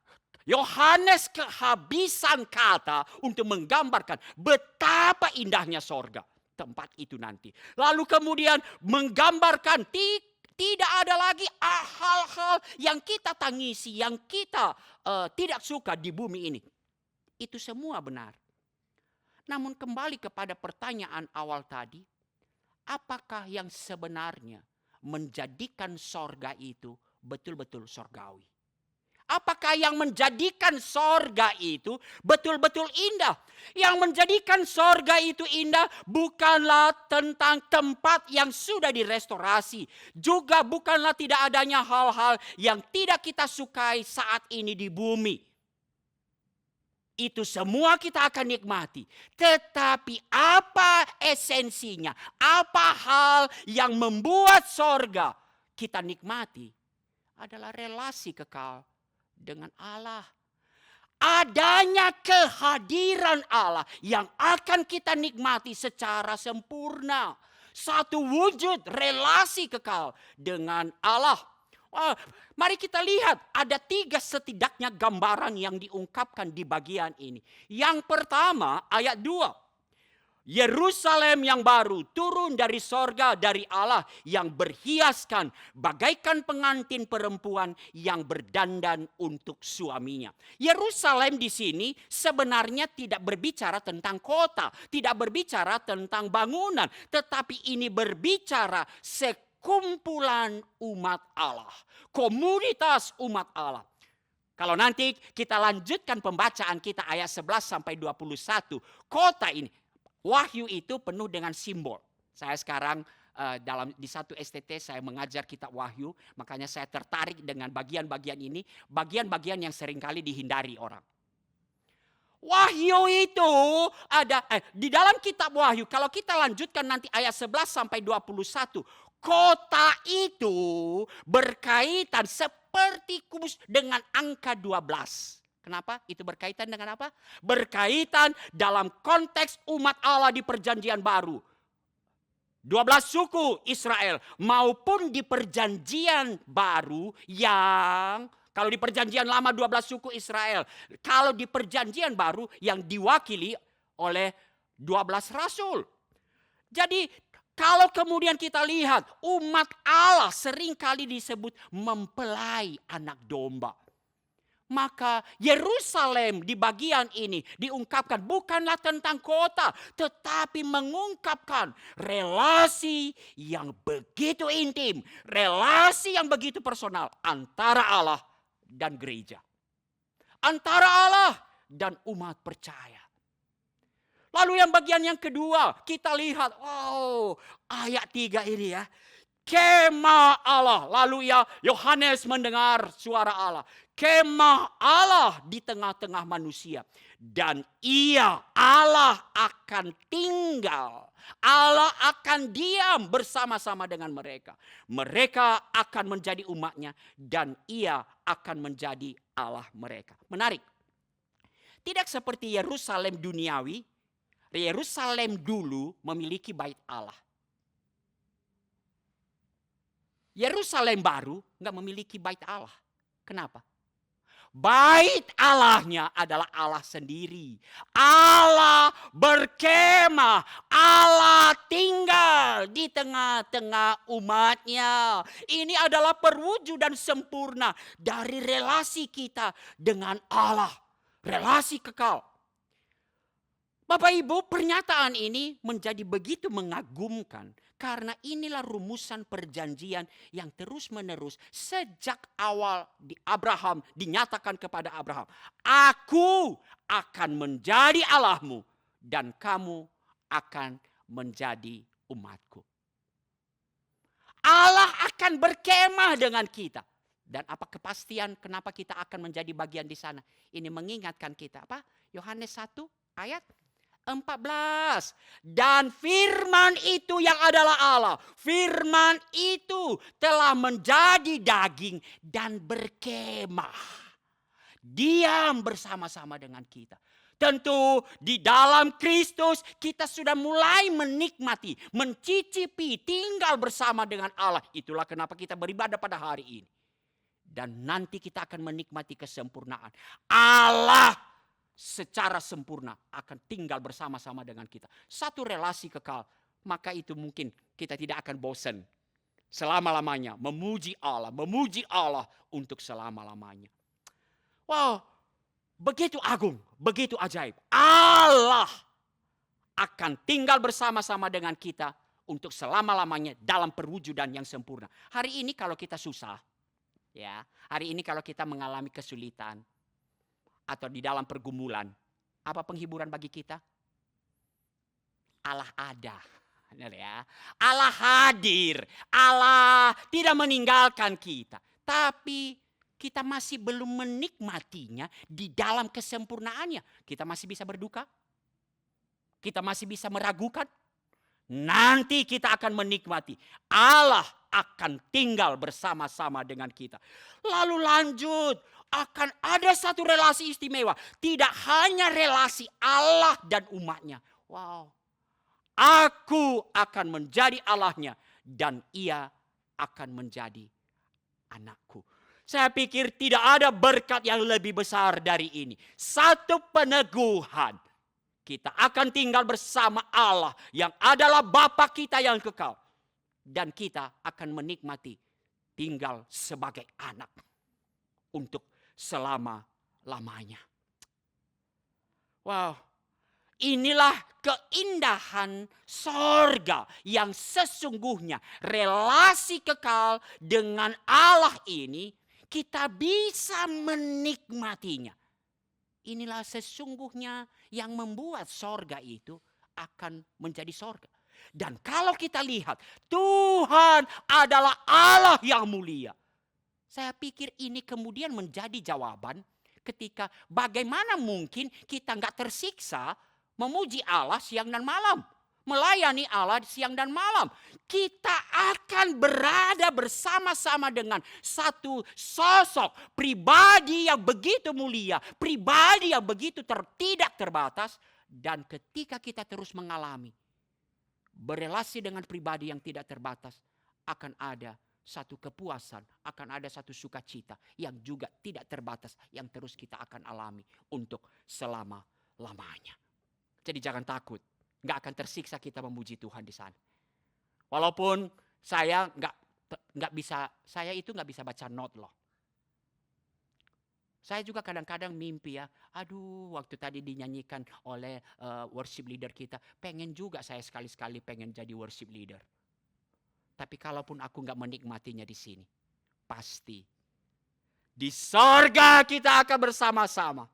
Yohanes kehabisan kata untuk menggambarkan betapa indahnya sorga. Tempat itu nanti. Lalu kemudian menggambarkan tidak ada lagi hal-hal yang kita tangisi, yang kita tidak suka di bumi ini. Itu semua benar. Namun kembali kepada pertanyaan awal tadi, apakah yang sebenarnya menjadikan sorga itu betul-betul sorgawi? Apakah yang menjadikan sorga itu betul-betul indah? Yang menjadikan sorga itu indah bukanlah tentang tempat yang sudah direstorasi. Juga bukanlah tidak adanya hal-hal yang tidak kita sukai saat ini di bumi. Itu semua kita akan nikmati. Tetapi apa esensinya? Apa hal yang membuat sorga kita nikmati? Adalah relasi kekal dengan Allah. Adanya kehadiran Allah yang akan kita nikmati secara sempurna. Satu wujud relasi kekal dengan Allah. Mari kita lihat ada 3 setidaknya gambaran yang diungkapkan di bagian ini. Yang pertama ayat 2. Yerusalem yang baru turun dari sorga dari Allah yang berhiaskan bagaikan pengantin perempuan yang berdandan untuk suaminya. Yerusalem di sini sebenarnya tidak berbicara tentang kota, tidak berbicara tentang bangunan, tetapi ini berbicara sekumpulan umat Allah, komunitas umat Allah. Kalau nanti kita lanjutkan pembacaan kita ayat 11 sampai 21, kota ini Wahyu itu penuh dengan simbol. Saya sekarang di satu STT saya mengajar kitab Wahyu, makanya saya tertarik dengan bagian-bagian ini, bagian-bagian yang seringkali dihindari orang. Wahyu itu ada di dalam kitab Wahyu. Kalau kita lanjutkan nanti ayat 11 sampai 21, kota itu berkaitan seperti kubus dengan angka 12. Kenapa? Itu berkaitan dengan apa? Berkaitan dalam konteks umat Allah di perjanjian baru. 12 suku Israel maupun di perjanjian baru yang kalau di perjanjian lama 12 suku Israel. Kalau di perjanjian baru yang diwakili oleh 12 rasul. Jadi kalau kemudian kita lihat umat Allah seringkali disebut mempelai anak domba. Maka Yerusalem di bagian ini diungkapkan bukanlah tentang kota, tetapi mengungkapkan relasi yang begitu intim, relasi yang begitu personal antara Allah dan gereja. Antara Allah dan umat percaya. Lalu yang bagian yang kedua, kita lihat, ayat 3 ini ya. Kemah Allah. Lalu ya Yohanes mendengar suara Allah. Kemah Allah di tengah-tengah manusia. Dan Allah akan tinggal. Allah akan diam bersama-sama dengan mereka. Mereka akan menjadi umatnya. Dan Ia akan menjadi Allah mereka. Menarik. Tidak seperti Yerusalem duniawi. Yerusalem dulu memiliki bait Allah. Yerusalem baru nggak memiliki bait Allah. Kenapa? Bait Allahnya adalah Allah sendiri. Allah berkemah. Allah tinggal di tengah-tengah umatnya. Ini adalah perwujudan sempurna dari relasi kita dengan Allah. Relasi kekal. Bapak Ibu, pernyataan ini menjadi begitu mengagumkan karena inilah rumusan perjanjian yang terus-menerus sejak awal di Abraham dinyatakan kepada Abraham. Aku akan menjadi Allahmu dan kamu akan menjadi umatku. Allah akan berkemah dengan kita. Dan apa kepastian kenapa kita akan menjadi bagian di sana? Ini mengingatkan kita apa? Yohanes 1 ayat 14. Dan firman itu yang adalah Allah. Firman itu telah menjadi daging dan berkemah. Diam bersama-sama dengan kita. Tentu di dalam Kristus kita sudah mulai menikmati, mencicipi, tinggal bersama dengan Allah. Itulah kenapa kita beribadah pada hari ini. Dan nanti kita akan menikmati kesempurnaan. Allah secara sempurna akan tinggal bersama-sama dengan kita. Satu relasi kekal. Maka itu mungkin kita tidak akan bosan selama-lamanya memuji Allah untuk selama-lamanya. Wow, begitu agung, begitu ajaib. Allah akan tinggal bersama-sama dengan kita untuk selama-lamanya dalam perwujudan yang sempurna. Hari ini kalau kita susah, ya, hari ini kalau kita mengalami kesulitan, atau di dalam pergumulan, apa penghiburan bagi kita? Allah ada. Ya. Allah hadir. Allah tidak meninggalkan kita. Tapi kita masih belum menikmatinya di dalam kesempurnaannya. Kita masih bisa berduka. Kita masih bisa meragukan. Nanti kita akan menikmati. Allah akan tinggal bersama-sama dengan kita. Lalu lanjut. Akan ada satu relasi istimewa. Tidak hanya relasi Allah dan umatnya. Wow. Aku akan menjadi Allahnya. Dan ia akan menjadi anakku. Saya pikir tidak ada berkat yang lebih besar dari ini. Satu peneguhan. Kita akan tinggal bersama Allah. Yang adalah Bapa kita yang kekal. Dan kita akan menikmati tinggal sebagai anak. Untuk selama-lamanya. Wow. Inilah keindahan sorga yang sesungguhnya relasi kekal dengan Allah ini kita bisa menikmatinya. Inilah sesungguhnya yang membuat sorga itu akan menjadi sorga. Dan kalau kita lihat Tuhan adalah Allah yang mulia. Saya pikir ini kemudian menjadi jawaban ketika bagaimana mungkin kita nggak tersiksa memuji Allah siang dan malam. Melayani Allah siang dan malam. Kita akan berada bersama-sama dengan satu sosok pribadi yang begitu mulia. Pribadi yang begitu tidak terbatas. Dan ketika kita terus mengalami berelasi dengan pribadi yang tidak terbatas, akan ada satu kepuasan, akan ada satu sukacita yang juga tidak terbatas yang terus kita akan alami untuk selama-lamanya. Jadi jangan takut, nggak akan tersiksa kita memuji Tuhan di sana. Walaupun saya nggak bisa baca not loh. Saya juga kadang-kadang mimpi ya, aduh waktu tadi dinyanyikan oleh worship leader kita, pengen juga saya sekali-sekali pengen jadi worship leader. Tapi kalaupun aku nggak menikmatinya di sini, pasti di sorga kita akan bersama-sama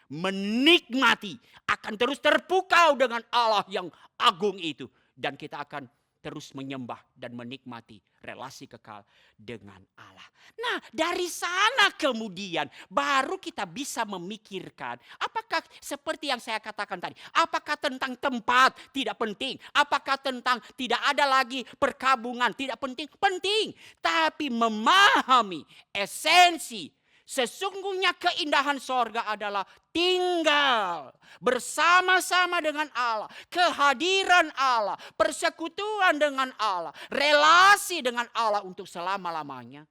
menikmati, akan terus terpukau dengan Allah yang agung itu. Dan kita akan terus menyembah dan menikmati relasi kekal dengan Allah. Nah, dari sana kemudian baru kita bisa memikirkan apakah seperti yang saya katakan tadi, apakah tentang tempat tidak penting, apakah tentang tidak ada lagi perkabungan tidak penting, penting, tapi memahami esensi. Sesungguhnya keindahan sorga adalah tinggal bersama-sama dengan Allah, kehadiran Allah, persekutuan dengan Allah, relasi dengan Allah untuk selama-lamanya.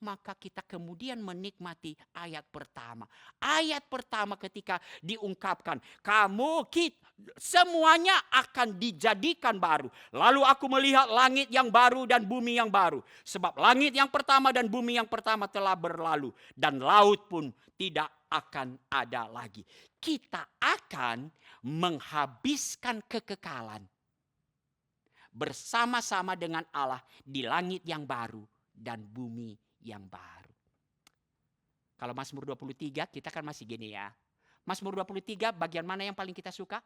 Maka kita kemudian menikmati ayat pertama. Ayat pertama ketika diungkapkan, semuanya akan dijadikan baru. Lalu aku melihat langit yang baru dan bumi yang baru. Sebab langit yang pertama dan bumi yang pertama telah berlalu. Dan laut pun tidak akan ada lagi. Kita akan menghabiskan kekekalan bersama-sama dengan Allah di langit yang baru dan bumi yang baru. Kalau Mazmur 23 kita kan masih gini ya. Mazmur 23 bagian mana yang paling kita suka?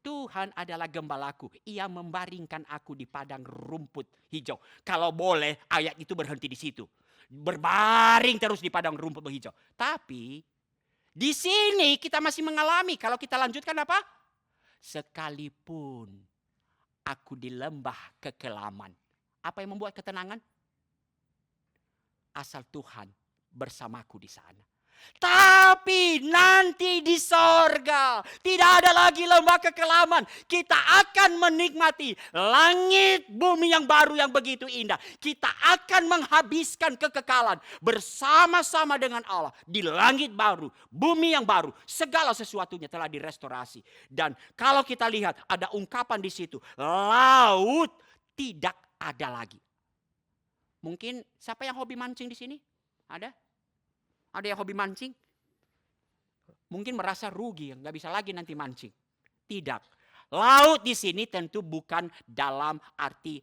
Tuhan adalah gembalaku, Ia membaringkan aku di padang rumput hijau. Kalau boleh ayat itu berhenti di situ. Berbaring terus di padang rumput hijau. Tapi di sini kita masih mengalami, kalau kita lanjutkan apa? Sekalipun aku di lembah kekelaman. Apa yang membuat ketenangan? Asal Tuhan bersamaku di sana. Tapi nanti di sorga tidak ada lagi lembah kekelaman. Kita akan menikmati langit bumi yang baru yang begitu indah. Kita akan menghabiskan kekekalan bersama-sama dengan Allah di langit baru, bumi yang baru. Segala sesuatunya telah direstorasi. Dan kalau kita lihat ada ungkapan di situ, laut tidak ada lagi. Mungkin siapa yang hobi mancing di sini? Ada? Ada yang hobi mancing? Mungkin merasa rugi, nggak bisa lagi nanti mancing. Tidak. Laut di sini tentu bukan dalam arti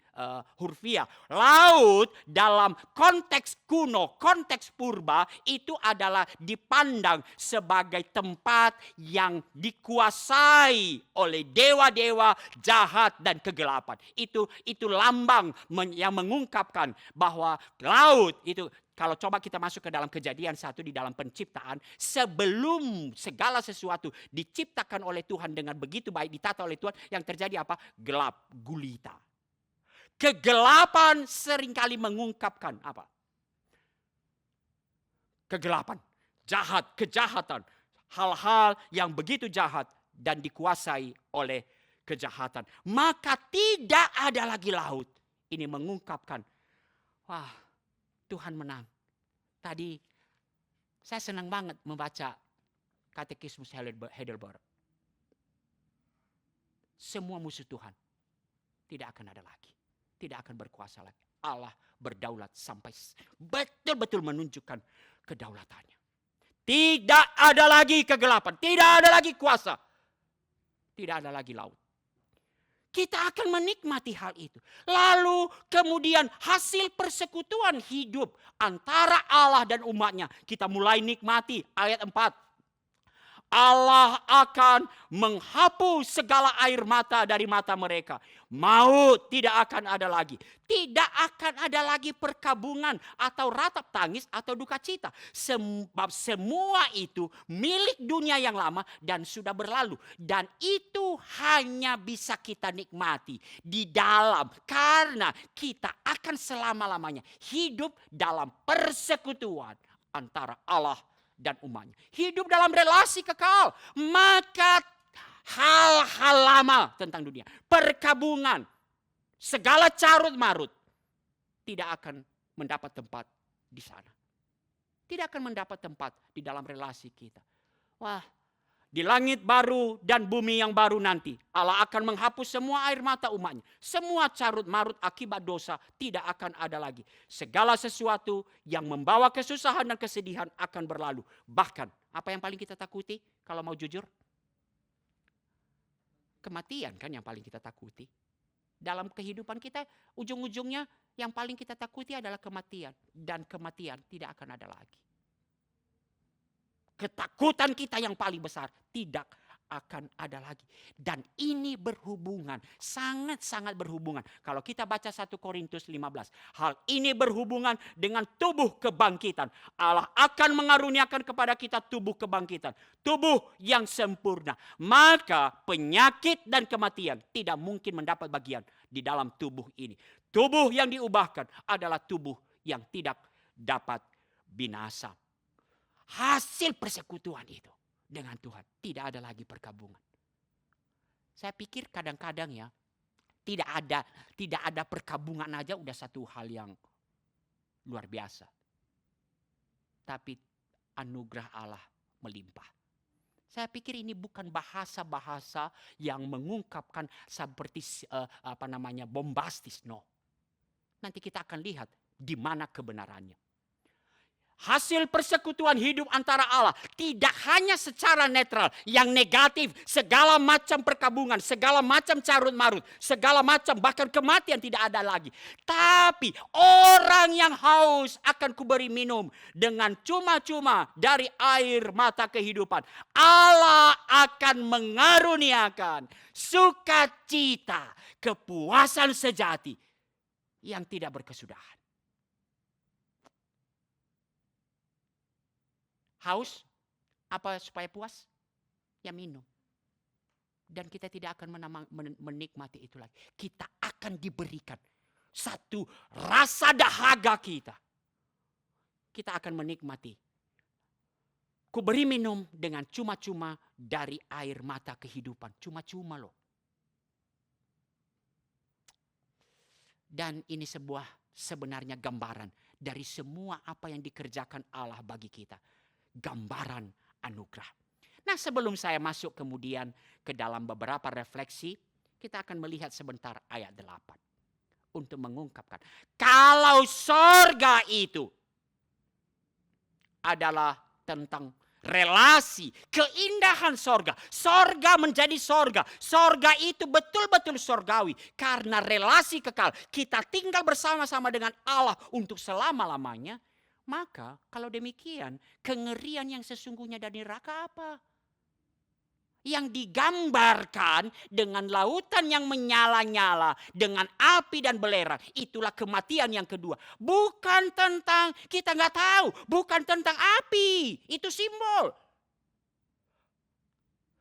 hurfiah. Laut dalam konteks kuno, konteks purba itu adalah dipandang sebagai tempat yang dikuasai oleh dewa-dewa jahat dan kegelapan. Itu lambang yang mengungkapkan bahwa laut itu. Kalau coba kita masuk ke dalam Kejadian 1 di dalam penciptaan, sebelum segala sesuatu diciptakan oleh Tuhan dengan begitu baik, ditata oleh Tuhan, yang terjadi apa? Gelap, gulita. Kegelapan seringkali mengungkapkan apa? Kegelapan, jahat, kejahatan, hal-hal yang begitu jahat dan dikuasai oleh kejahatan. Maka tidak ada lagi laut. Ini mengungkapkan, wah, Tuhan menang. Tadi saya senang banget membaca Katekismus Heidelberg. Semua musuh Tuhan tidak akan ada lagi. Tidak akan berkuasa lagi. Allah berdaulat sampai betul-betul menunjukkan kedaulatannya. Tidak ada lagi kegelapan. Tidak ada lagi kuasa. Tidak ada lagi laut. Kita akan menikmati hal itu. Lalu kemudian hasil persekutuan hidup antara Allah dan umatnya. Kita mulai nikmati ayat 4. Allah akan menghapus segala air mata dari mata mereka. Maut tidak akan ada lagi. Tidak akan ada lagi perkabungan atau ratap tangis atau duka cita. Sebab semua itu milik dunia yang lama dan sudah berlalu. Dan itu hanya bisa kita nikmati di dalam. Karena kita akan selama-lamanya hidup dalam persekutuan antara Allah dan umatnya. Hidup dalam relasi kekal. Maka hal-hal lama tentang dunia, perkabungan, segala carut marut tidak akan mendapat tempat di sana. Tidak akan mendapat tempat di dalam relasi kita. Wah, Di langit baru dan bumi yang baru nanti, Allah akan menghapus semua air mata umatnya. Semua carut marut akibat dosa tidak akan ada lagi. Segala sesuatu yang membawa kesusahan dan kesedihan akan berlalu. Bahkan, apa yang paling kita takuti kalau mau jujur? Kematian kan yang paling kita takuti. Dalam kehidupan kita, ujung-ujungnya yang paling kita takuti adalah kematian. Dan kematian tidak akan ada lagi. Ketakutan kita yang paling besar tidak akan ada lagi. Dan ini berhubungan, sangat-sangat berhubungan. Kalau kita baca 1 Korintus 15, hal ini berhubungan dengan tubuh kebangkitan. Allah akan mengaruniakan kepada kita tubuh kebangkitan, tubuh yang sempurna. Maka penyakit dan kematian tidak mungkin mendapat bagian di dalam tubuh ini. Tubuh yang diubahkan adalah tubuh yang tidak dapat binasa. Hasil persekutuan itu dengan Tuhan. Tidak ada lagi perkabungan. Saya pikir kadang-kadang ya, tidak ada perkabungan aja udah satu hal yang luar biasa. Tapi anugerah Allah melimpah. Saya pikir ini bukan bahasa-bahasa yang mengungkapkan seperti bombastis, no. Nanti kita akan lihat di mana kebenarannya. Hasil persekutuan hidup antara Allah tidak hanya secara netral, yang negatif, segala macam perkabungan, segala macam carut marut, segala macam bahkan kematian tidak ada lagi. Tapi orang yang haus akan kuberi minum dengan cuma-cuma dari air mata kehidupan. Allah akan mengaruniakan sukacita, kepuasan sejati yang tidak berkesudahan. Haus, apa supaya puas? Ya minum. Dan kita tidak akan menikmati itu lagi. Kita akan diberikan satu rasa dahaga kita. Kita akan menikmati. Ku beri minum dengan cuma-cuma dari air mata kehidupan. Cuma-cuma loh. Dan ini sebenarnya gambaran dari semua apa yang dikerjakan Allah bagi kita. Gambaran anugerah. Nah, sebelum saya masuk kemudian ke dalam beberapa refleksi, kita akan melihat sebentar ayat 8 untuk mengungkapkan kalau sorga itu adalah tentang relasi, keindahan sorga. Sorga menjadi sorga. Sorga itu betul-betul sorgawi karena relasi kekal. Kita tinggal bersama-sama dengan Allah untuk selama-lamanya. Maka kalau demikian, kengerian yang sesungguhnya dari neraka apa? Yang digambarkan dengan lautan yang menyala-nyala, dengan api dan belerang. Itulah kematian yang kedua. Bukan tentang, kita nggak tahu, bukan tentang api. Itu simbol.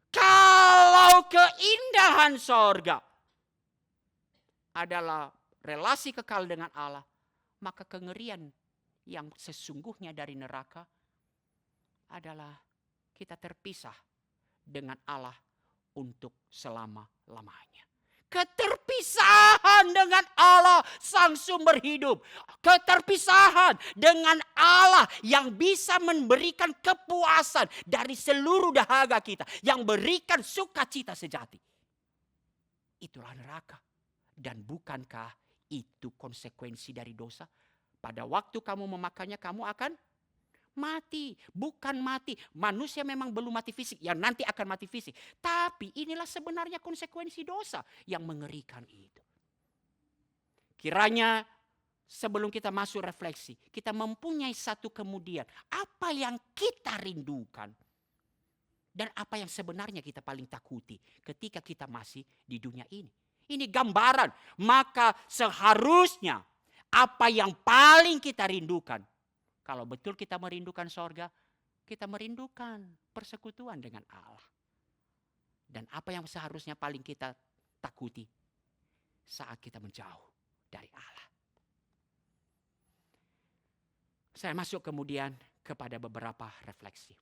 Kalau keindahan sorga adalah relasi kekal dengan Allah, maka kengerian yang sesungguhnya dari neraka adalah kita terpisah dengan Allah untuk selama-lamanya. Keterpisahan dengan Allah sang sumber hidup. Keterpisahan dengan Allah yang bisa memberikan kepuasan dari seluruh dahaga kita. Yang berikan sukacita sejati. Itulah neraka. Dan bukankah itu konsekuensi dari dosa? Pada waktu kamu memakannya, kamu akan mati. Bukan mati. Manusia memang belum mati fisik. Yang nanti akan mati fisik. Tapi inilah sebenarnya konsekuensi dosa yang mengerikan itu. Kiranya sebelum kita masuk refleksi, kita mempunyai satu kemudian. Apa yang kita rindukan. Dan apa yang sebenarnya kita paling takuti ketika kita masih di dunia ini. Ini gambaran. Maka seharusnya apa yang paling kita rindukan. Kalau betul kita merindukan sorga, kita merindukan persekutuan dengan Allah. Dan apa yang seharusnya paling kita takuti saat kita menjauh dari Allah. Saya masuk kemudian kepada beberapa refleksi.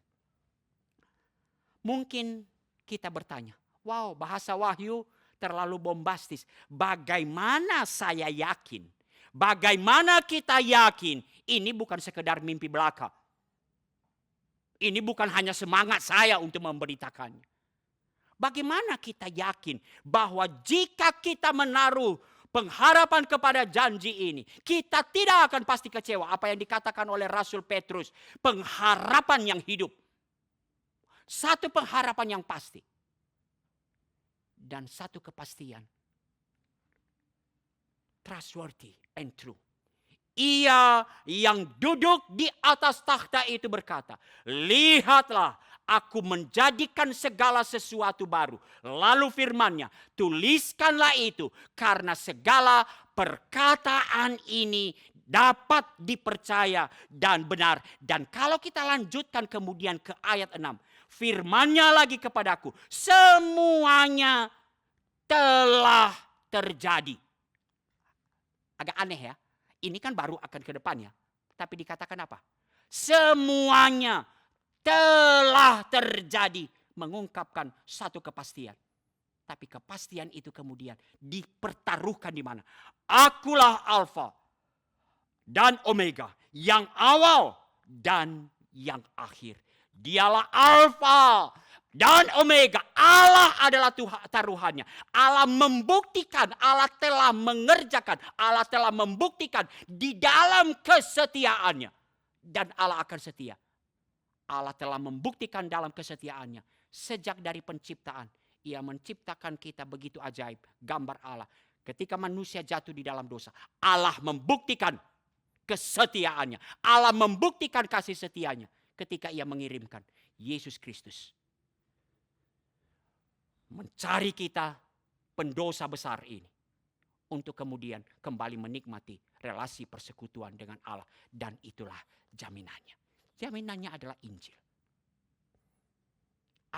Mungkin kita bertanya, wow, bahasa Wahyu terlalu bombastis. Bagaimana saya yakin? Bagaimana kita yakin ini bukan sekedar mimpi belaka? Ini bukan hanya semangat saya untuk memberitakannya. Bagaimana kita yakin bahwa jika kita menaruh pengharapan kepada janji ini, kita tidak akan pasti kecewa. Apa yang dikatakan oleh Rasul Petrus, pengharapan yang hidup. Satu pengharapan yang pasti. Dan satu kepastian. Trustworthy and true. Ia yang duduk di atas takhta itu berkata, lihatlah, aku menjadikan segala sesuatu baru. Lalu firman-Nya, tuliskanlah itu, karena segala perkataan ini dapat dipercaya dan benar. Dan kalau kita lanjutkan kemudian ke ayat 6, firman-Nya lagi kepadaku, semuanya telah terjadi. Agak aneh ya. Ini kan baru akan ke depannya. Tapi dikatakan apa? Semuanya telah terjadi. Mengungkapkan satu kepastian. Tapi kepastian itu kemudian dipertaruhkan di mana? Akulah Alfa dan Omega. Yang awal dan yang akhir. Dialah Alfa dan Omega. Allah adalah taruhannya. Allah membuktikan, Allah telah mengerjakan, Allah telah membuktikan di dalam kesetiaannya. Dan Allah akan setia. Allah telah membuktikan dalam kesetiaannya. Sejak dari penciptaan, Ia menciptakan kita begitu ajaib. Gambar Allah. Ketika manusia jatuh di dalam dosa, Allah membuktikan kesetiaannya. Allah membuktikan kasih setianya ketika Ia mengirimkan Yesus Kristus. Mencari kita pendosa besar ini. Untuk kemudian kembali menikmati relasi persekutuan dengan Allah. Dan itulah jaminannya. Jaminannya adalah Injil.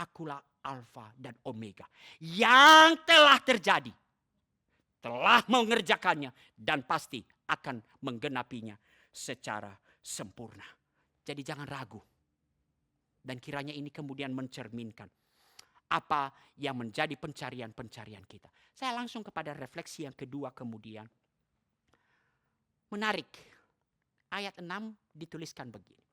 Akulah Alfa dan Omega. Yang telah terjadi. Telah mengerjakannya. Dan pasti akan menggenapinya secara sempurna. Jadi jangan ragu. Dan kiranya ini kemudian mencerminkan apa yang menjadi pencarian-pencarian kita. Saya langsung kepada refleksi yang kedua kemudian. Menarik. Ayat 6 dituliskan begini.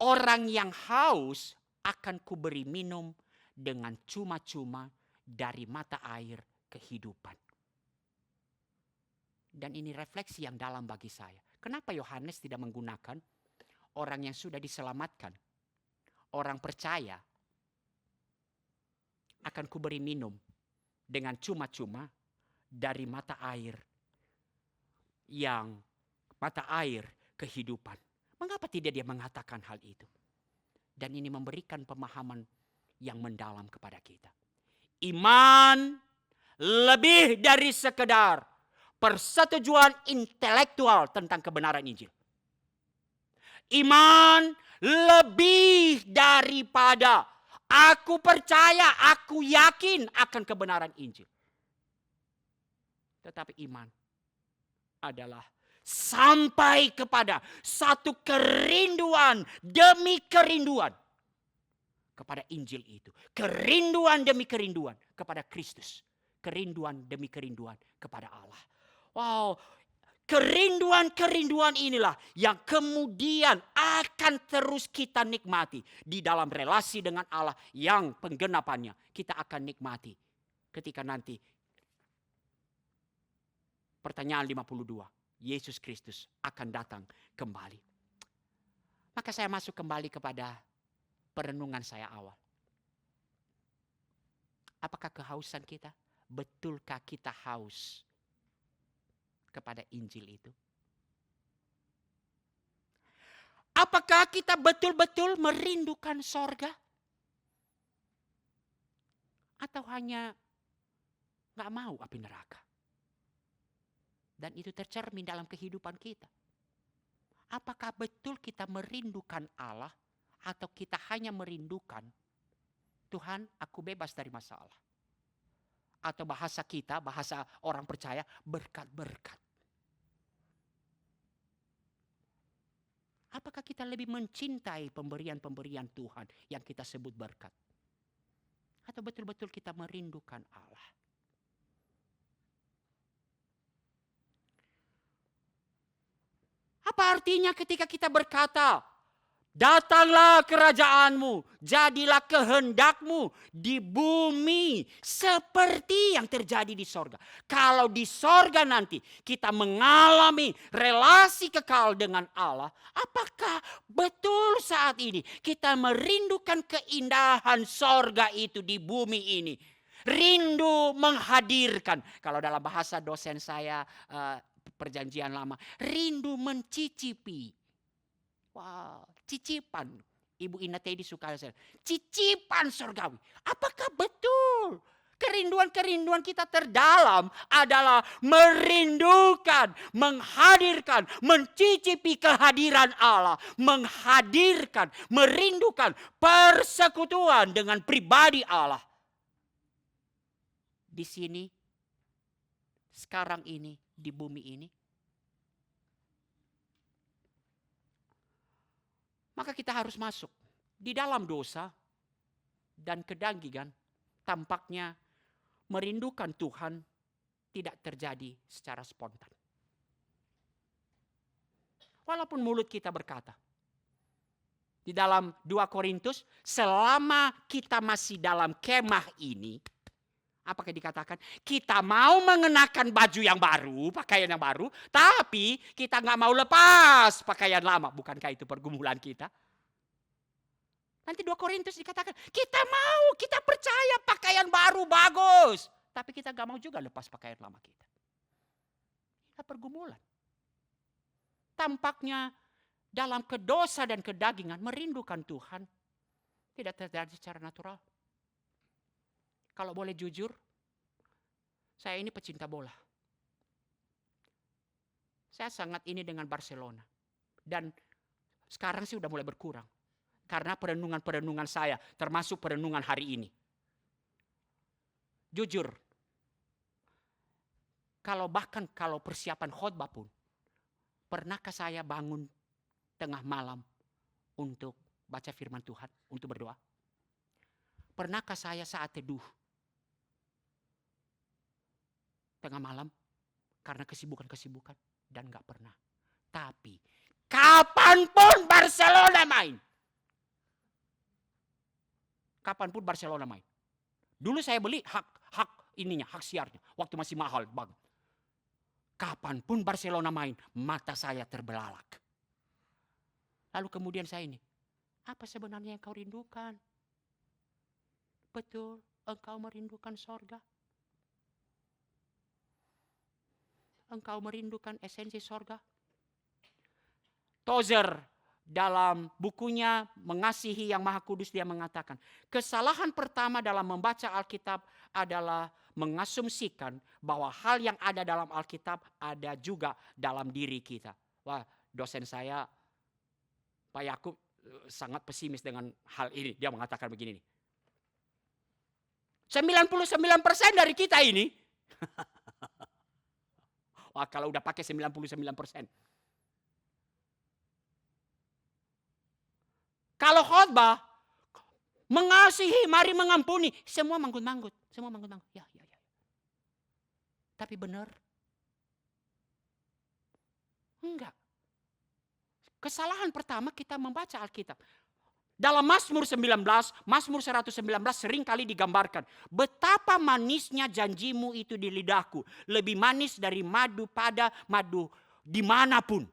Orang yang haus akan kuberi minum dengan cuma-cuma dari mata air kehidupan. Dan ini refleksi yang dalam bagi saya. Kenapa Yohanes tidak menggunakan orang yang sudah diselamatkan? Orang percaya akan kuberi minum dengan cuma-cuma dari mata air kehidupan. Mengapa tidak dia mengatakan hal itu? Dan ini memberikan pemahaman yang mendalam kepada kita. Iman lebih dari sekedar persetujuan intelektual tentang kebenaran Injil. Iman lebih daripada aku percaya, aku yakin akan kebenaran Injil. Tetapi iman adalah sampai kepada satu kerinduan demi kerinduan kepada Injil itu. Kerinduan demi kerinduan kepada Kristus. Kerinduan demi kerinduan kepada Allah. Wow, kerinduan-kerinduan inilah yang kemudian akan terus kita nikmati di dalam relasi dengan Allah yang penggenapannya kita akan nikmati ketika nanti pertanyaan 52, Yesus Kristus akan datang kembali. Maka saya masuk kembali kepada perenungan saya awal. Apakah kehausan kita? Betulkah kita haus kepada Injil itu? Apakah kita betul-betul merindukan sorga? Atau hanya gak mau api neraka? Dan itu tercermin dalam kehidupan kita. Apakah betul kita merindukan Allah? Atau kita hanya merindukan Tuhan, aku bebas dari masalah. Atau bahasa kita, bahasa orang percaya, berkat-berkat. Apakah kita lebih mencintai pemberian-pemberian Tuhan yang kita sebut berkat? Atau betul-betul kita merindukan Allah? Apa artinya ketika kita berkata, Datanglah kerajaanmu, jadilah kehendakmu di bumi seperti yang terjadi di sorga. Kalau di sorga nanti kita mengalami relasi kekal dengan Allah, apakah betul saat ini kita merindukan keindahan sorga itu di bumi ini? Rindu menghadirkan, kalau dalam bahasa dosen saya perjanjian lama, rindu mencicipi. Wow, cicipan. Ibu Ina Teddy suka saya. Cicipan surgawi. Apakah betul kerinduan-kerinduan kita terdalam adalah merindukan, menghadirkan, mencicipi kehadiran Allah, menghadirkan, merindukan persekutuan dengan pribadi Allah. Di sini, sekarang ini, di bumi ini, maka kita harus masuk di dalam dosa dan kedanggigan. Tampaknya merindukan Tuhan tidak terjadi secara spontan. Walaupun mulut kita berkata. Di dalam 2 Korintus, selama kita masih dalam kemah ini, apakah dikatakan? Kita mau mengenakan baju yang baru, pakaian yang baru, tapi kita nggak mau lepas pakaian lama. Bukankah itu pergumulan kita? Nanti 2 Korintus dikatakan, kita mau, kita percaya pakaian baru bagus. Tapi kita nggak mau juga lepas pakaian lama kita. Kita pergumulan. Tampaknya dalam kedosa dan kedagingan merindukan Tuhan tidak terjadi secara natural. Kalau boleh jujur, saya ini pecinta bola. Saya sangat ini dengan Barcelona. Dan sekarang sih udah mulai berkurang. Karena perenungan-perenungan saya, termasuk perenungan hari ini. Jujur, bahkan kalau persiapan khotbah pun, pernahkah saya bangun tengah malam untuk baca firman Tuhan, untuk berdoa? Pernahkah saya saat teduh tengah malam karena kesibukan-kesibukan? Dan gak pernah. Tapi kapanpun Barcelona main. Kapanpun Barcelona main. Dulu saya beli hak siarnya. Waktu masih mahal banget. Kapanpun Barcelona main, mata saya terbelalak. Lalu kemudian saya ini, apa sebenarnya yang kau rindukan? Betul, engkau merindukan sorga. Engkau merindukan esensi sorga. Tozer dalam bukunya Mengasihi Yang Maha Kudus dia mengatakan, kesalahan pertama dalam membaca Alkitab adalah mengasumsikan bahwa hal yang ada dalam Alkitab ada juga dalam diri kita. Wah, dosen saya Pak Yakub sangat pesimis dengan hal ini. Dia mengatakan begini nih. 99% dari kita ini wah, kalau udah pakai 99%. Kalau khotbah, mengasihi, mari mengampuni. Semua manggut-manggut. Ya. Tapi benar? Enggak. Kesalahan pertama kita membaca Alkitab. Dalam Mazmur 19, Mazmur 119 sering kali digambarkan. Betapa manisnya janjimu itu di lidahku. Lebih manis dari madu pada madu dimanapun.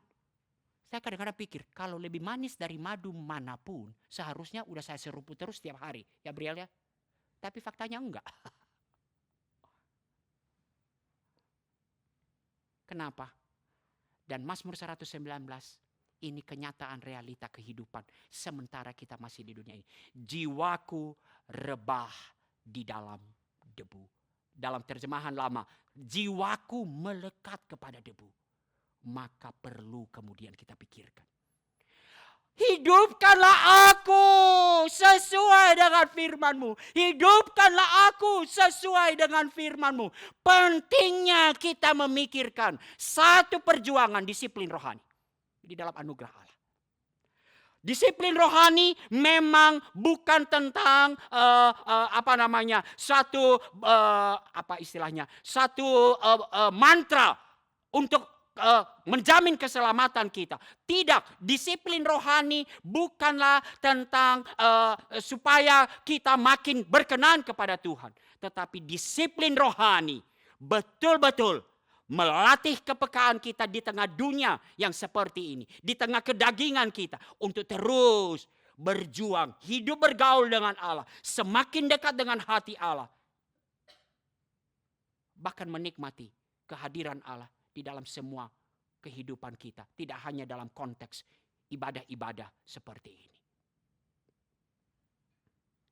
Saya kadang-kadang pikir, kalau lebih manis dari madu manapun, seharusnya udah saya seruput terus setiap hari. Ya Briel ya? Tapi faktanya enggak. Kenapa? Dan Mazmur 119, ini kenyataan realita kehidupan. Sementara kita masih di dunia ini. Jiwaku rebah di dalam debu. Dalam terjemahan lama, jiwaku melekat kepada debu. Maka perlu kemudian kita pikirkan. Hidupkanlah aku sesuai dengan firman-Mu. Hidupkanlah aku sesuai dengan firman-Mu. Pentingnya kita memikirkan satu perjuangan disiplin rohani. Di dalam anugerah Allah. Disiplin rohani memang bukan tentang satu mantra untuk menjamin keselamatan kita. Tidak, disiplin rohani bukanlah tentang supaya kita makin berkenan kepada Tuhan. Tetapi disiplin rohani betul-betul melatih kepekaan kita di tengah dunia yang seperti ini. Di tengah kedagingan kita untuk terus berjuang, hidup bergaul dengan Allah. Semakin dekat dengan hati Allah. Bahkan menikmati kehadiran Allah di dalam semua kehidupan kita. Tidak hanya dalam konteks ibadah-ibadah seperti ini.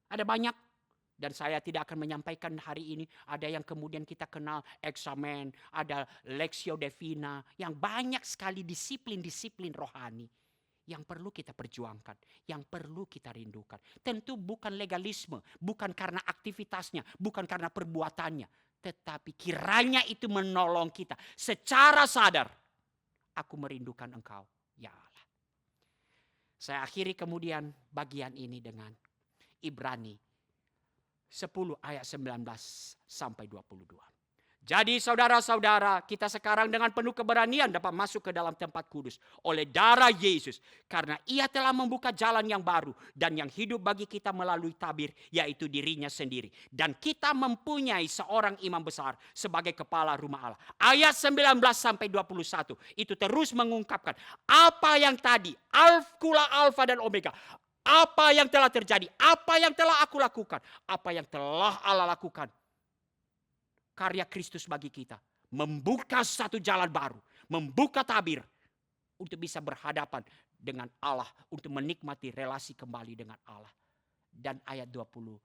Ada banyak, dan saya tidak akan menyampaikan hari ini. Ada yang kemudian kita kenal eksamen, ada Lectio Divina. Yang banyak sekali disiplin-disiplin rohani yang perlu kita perjuangkan, yang perlu kita rindukan. Tentu bukan legalisme, bukan karena aktivitasnya, bukan karena perbuatannya. Tetapi kiranya itu menolong kita secara sadar. Aku merindukan Engkau, ya Allah. Saya akhiri kemudian bagian ini dengan Ibrani 10 ayat 19 sampai 22. Jadi saudara-saudara, kita sekarang dengan penuh keberanian dapat masuk ke dalam tempat kudus oleh darah Yesus. Karena Ia telah membuka jalan yang baru dan yang hidup bagi kita melalui tabir, yaitu dirinya sendiri. Dan kita mempunyai seorang imam besar sebagai kepala rumah Allah. Ayat 19 sampai 21 itu terus mengungkapkan apa yang tadi, Alfa dan Omega. Apa yang telah terjadi, apa yang telah aku lakukan, apa yang telah Allah lakukan. Karya Kristus bagi kita. Membuka satu jalan baru. Membuka tabir. Untuk bisa berhadapan dengan Allah. Untuk menikmati relasi kembali dengan Allah. Dan ayat 22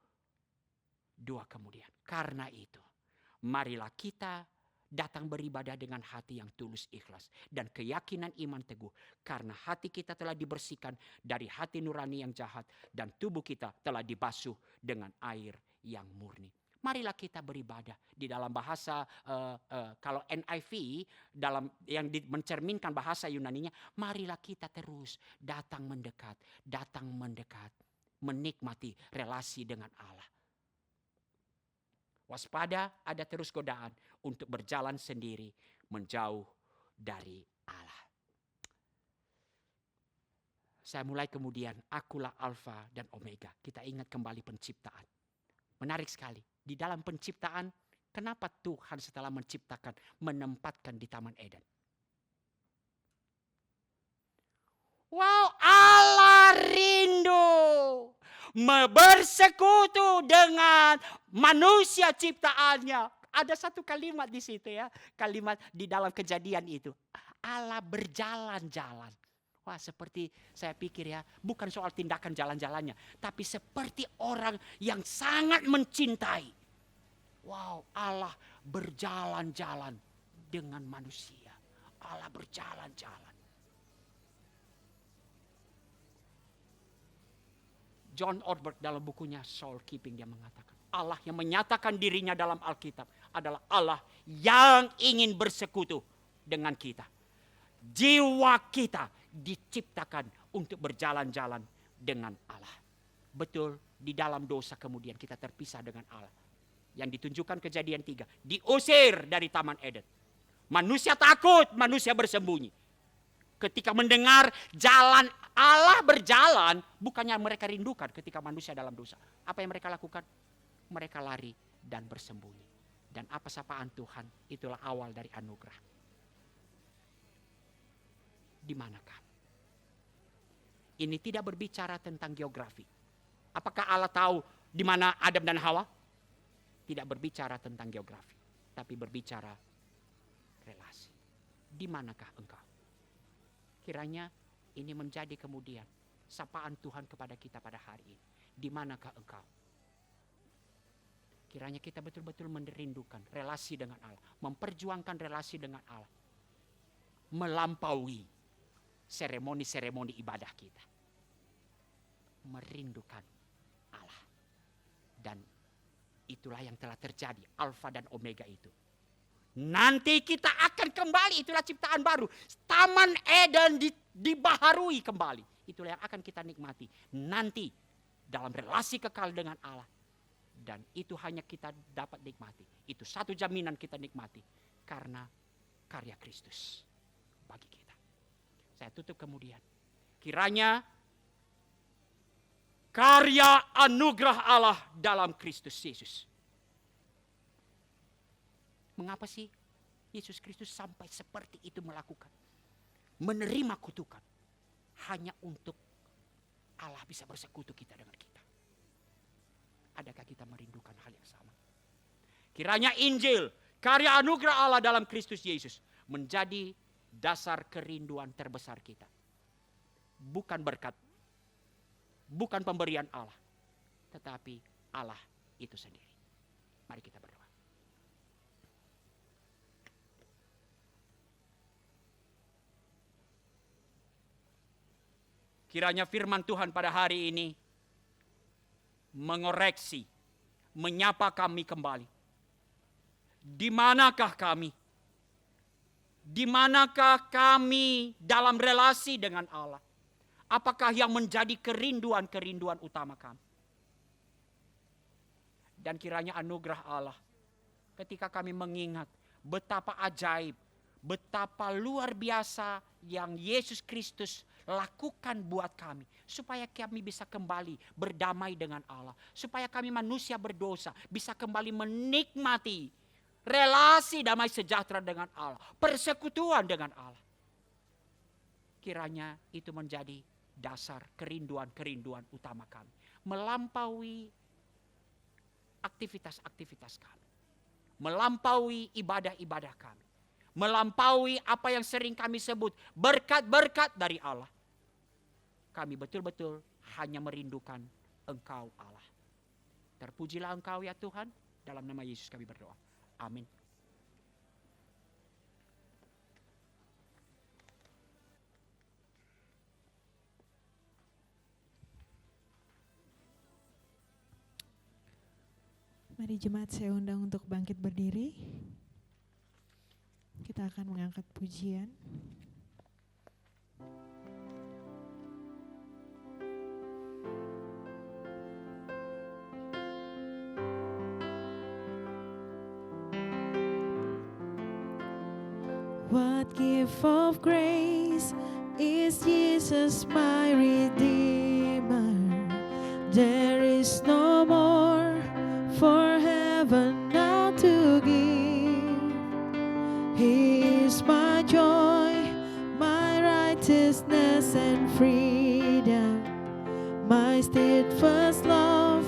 kemudian. Karena itu, marilah kita datang beribadah dengan hati yang tulus ikhlas. Dan keyakinan iman teguh. Karena hati kita telah dibersihkan dari hati nurani yang jahat. Dan tubuh kita telah dibasuh dengan air yang murni. Marilah kita beribadah di dalam bahasa kalau NIV dalam yang mencerminkan bahasa Yunaninya, marilah kita terus datang mendekat, menikmati relasi dengan Allah. Waspada, ada terus godaan untuk berjalan sendiri menjauh dari Allah. Saya mulai kemudian, akulah Alfa dan Omega. Kita ingat kembali penciptaan. Menarik sekali. Di dalam penciptaan, kenapa Tuhan setelah menciptakan menempatkan di Taman Eden? Wow, Allah rindu bersekutu dengan manusia ciptaannya. Ada satu kalimat di situ ya, kalimat di dalam Kejadian itu. Allah berjalan-jalan. Wah, seperti saya pikir ya, bukan soal tindakan jalan-jalannya, tapi seperti orang yang sangat mencintai. Wow, Allah berjalan-jalan dengan manusia. Allah berjalan-jalan. John Ortberg dalam bukunya Soul Keeping dia mengatakan, Allah yang menyatakan dirinya dalam Alkitab adalah Allah yang ingin bersekutu dengan kita. Jiwa kita diciptakan untuk berjalan-jalan dengan Allah. Betul, di dalam dosa kemudian kita terpisah dengan Allah. Yang ditunjukkan Kejadian 3, diusir dari Taman Eden. Manusia takut, manusia bersembunyi. Ketika mendengar jalan Allah berjalan, bukannya mereka rindukan ketika manusia dalam dosa. Apa yang mereka lakukan? Mereka lari dan bersembunyi. Dan apa sapaan Tuhan? Itulah awal dari anugerah. Di manakah? Ini tidak berbicara tentang geografi. Apakah Allah tahu di mana Adam dan Hawa? Tidak berbicara tentang geografi, tapi berbicara relasi. Di manakah engkau? Kiranya ini menjadi kemudian sapaan Tuhan kepada kita pada hari ini. Di manakah engkau? Kiranya kita betul-betul merindukan relasi dengan Allah, memperjuangkan relasi dengan Allah, melampaui seremoni-seremoni ibadah kita. Merindukan Allah. Dan itulah yang telah terjadi, Alfa dan Omega itu. Nanti kita akan kembali, itulah ciptaan baru. Taman Eden dibaharui kembali. Itulah yang akan kita nikmati. Nanti dalam relasi kekal dengan Allah. Dan itu hanya kita dapat nikmati. Itu satu jaminan kita nikmati. Karena karya Kristus. bagi kita. Saya tutup kemudian. Kiranya karya anugerah Allah dalam Kristus Yesus. Mengapa sih Yesus Kristus sampai seperti itu melakukan? Menerima kutukan hanya untuk Allah bisa bersekutu kita dengan kita. Adakah kita merindukan hal yang sama? Kiranya Injil, karya anugerah Allah dalam Kristus Yesus menjadi dasar kerinduan terbesar kita. Bukan berkat, bukan pemberian Allah, tetapi Allah itu sendiri. Mari kita berdoa. Kiranya firman Tuhan pada hari ini mengoreksi, menyapa kami kembali. Di manakah kami? Di manakah kami dalam relasi dengan Allah? Apakah yang menjadi kerinduan-kerinduan utama kami? Dan kiranya anugerah Allah ketika kami mengingat betapa ajaib, betapa luar biasa yang Yesus Kristus lakukan buat kami, supaya kami bisa kembali berdamai dengan Allah, supaya kami manusia berdosa bisa kembali menikmati relasi damai sejahtera dengan Allah, persekutuan dengan Allah. Kiranya itu menjadi dasar kerinduan-kerinduan utama kami, melampaui aktivitas-aktivitas kami, melampaui ibadah-ibadah kami, melampaui apa yang sering kami sebut berkat-berkat dari Allah. Kami betul-betul hanya merindukan Engkau Allah. Terpujilah Engkau ya Tuhan, dalam nama Yesus kami berdoa. Amin. Mari jemaat saya undang untuk bangkit berdiri. Kita akan mengangkat pujian. What gift of grace is Jesus my Redeemer? There is no more for heaven now to give. He is my joy, my righteousness and freedom, my steadfast love,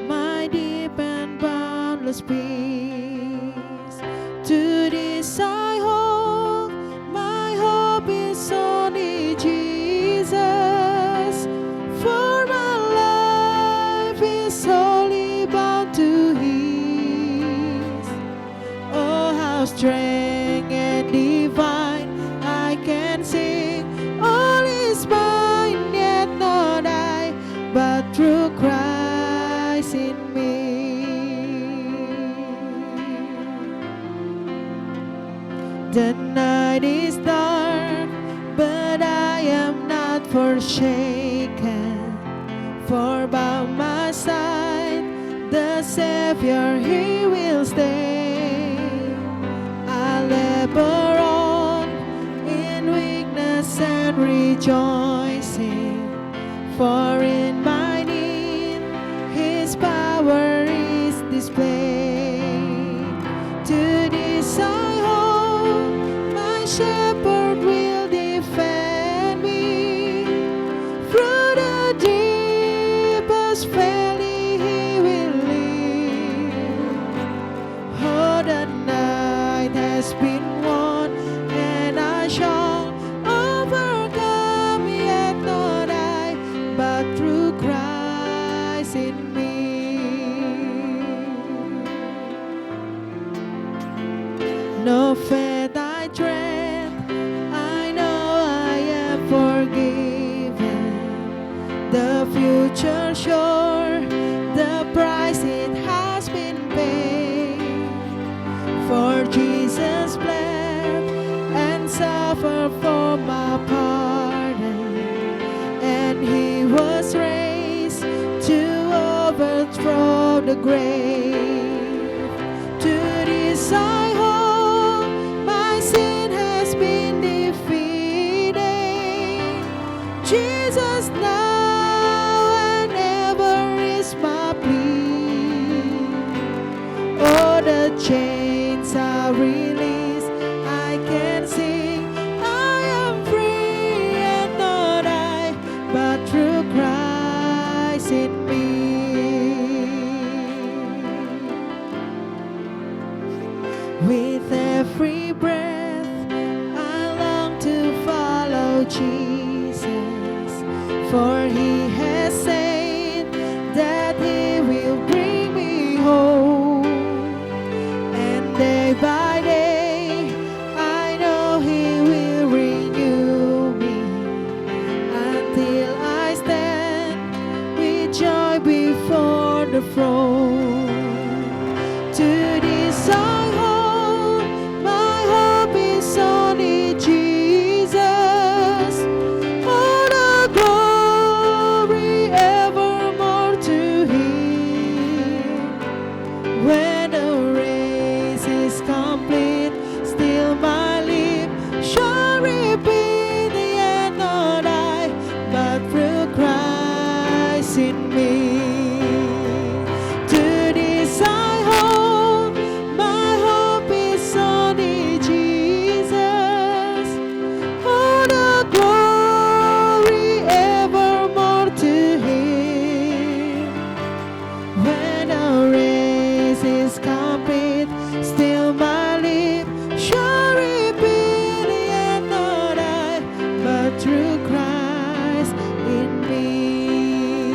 my deep and boundless peace. To this I hold, my hope is only Jesus, for my life is wholly bound to His. Oh, how strange and divine, I can sing, all is mine, yet not I, but through Christ in me. The night is dark, but I am not forsaken, for by my side the Savior He will stay. I'll labor on in weakness and rejoicing, for in my need His power is displayed. To this I hold, my shepherd will defend me. Through the deepest valley He will lead. Oh, the night has been won, and I shall overcome, yet not I, but through Christ in me. No fear I dread, I know I am forgiven. The future sure, the price it has been paid. For Jesus bled and suffered for my pardon, and He was raised to overthrow the grave. To this I hold, my sin has been defeated. Jesus, for he has said that he will bring me home, and day by day I know he will renew me until I stand with joy before the throne. To this I hold, my hope is only Jesus. All the glory evermore to him. When the race is complete, still my lips shall repeat the end, not I, but through Christ in me. To this I hold, my hope is only Jesus. All the glory evermore to him. When the race is complete, still my lips shall repeat the end, not I, but through Christ in me.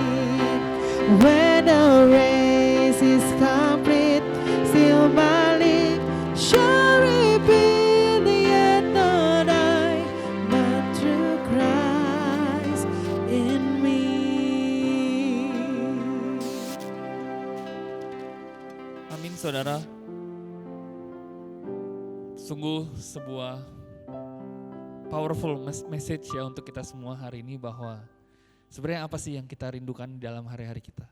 When the race is complete, still my lips shall repeat the end, not I, but through Christ in me. Amin, saudara. Sungguh sebuah powerful message ya untuk kita semua hari ini, bahwa sebenarnya apa sih yang kita rindukan dalam hari-hari kita.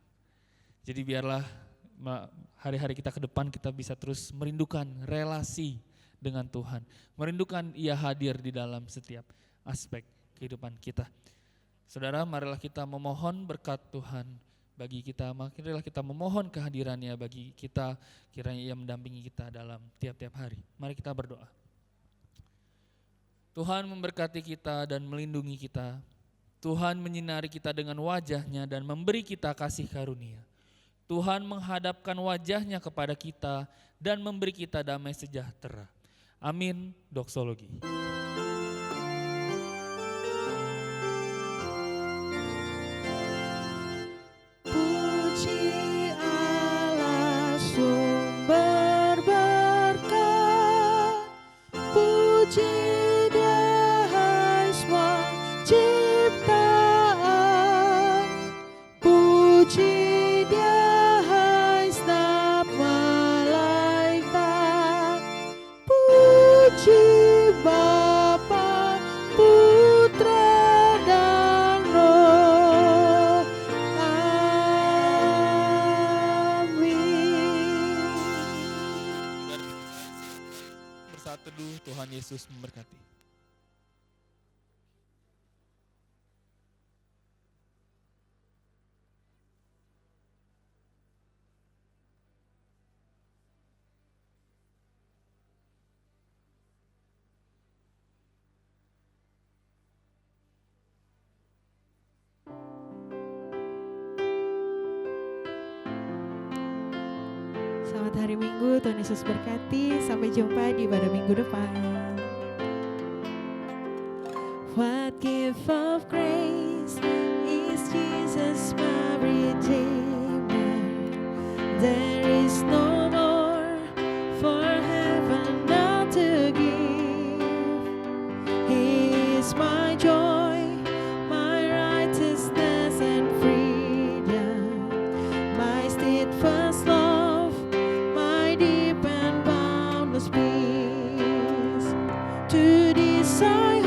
Jadi biarlah hari-hari kita ke depan kita bisa terus merindukan relasi dengan Tuhan. Merindukan Ia hadir di dalam setiap aspek kehidupan kita. Saudara, marilah kita memohon berkat Tuhan bagi kita, marilah kita memohon kehadirannya bagi kita, kiranya Ia mendampingi kita dalam tiap-tiap hari. Mari kita berdoa. Tuhan memberkati kita dan melindungi kita. Tuhan menyinari kita dengan wajah-Nya dan memberi kita kasih karunia. Tuhan menghadapkan wajah-Nya kepada kita dan memberi kita damai sejahtera. Amin. Doksologi. Puji Allah sumber berkat, puji Dia hai semua ciptaan, puji Dia hai segenap malaikat, puji Bapa, Putra dan Roh. Amin. Bersatu teduh, Tuhan Yesus memberkati. Selamat hari Minggu, Tuhan Yesus berkati. Sampai jumpa di pada minggu depan. What gift of grace is Jesus my Redeemer? There is no more for heaven now to give. He is my joy, my righteousness and freedom, my steadfast love, my deep and boundless peace. To this I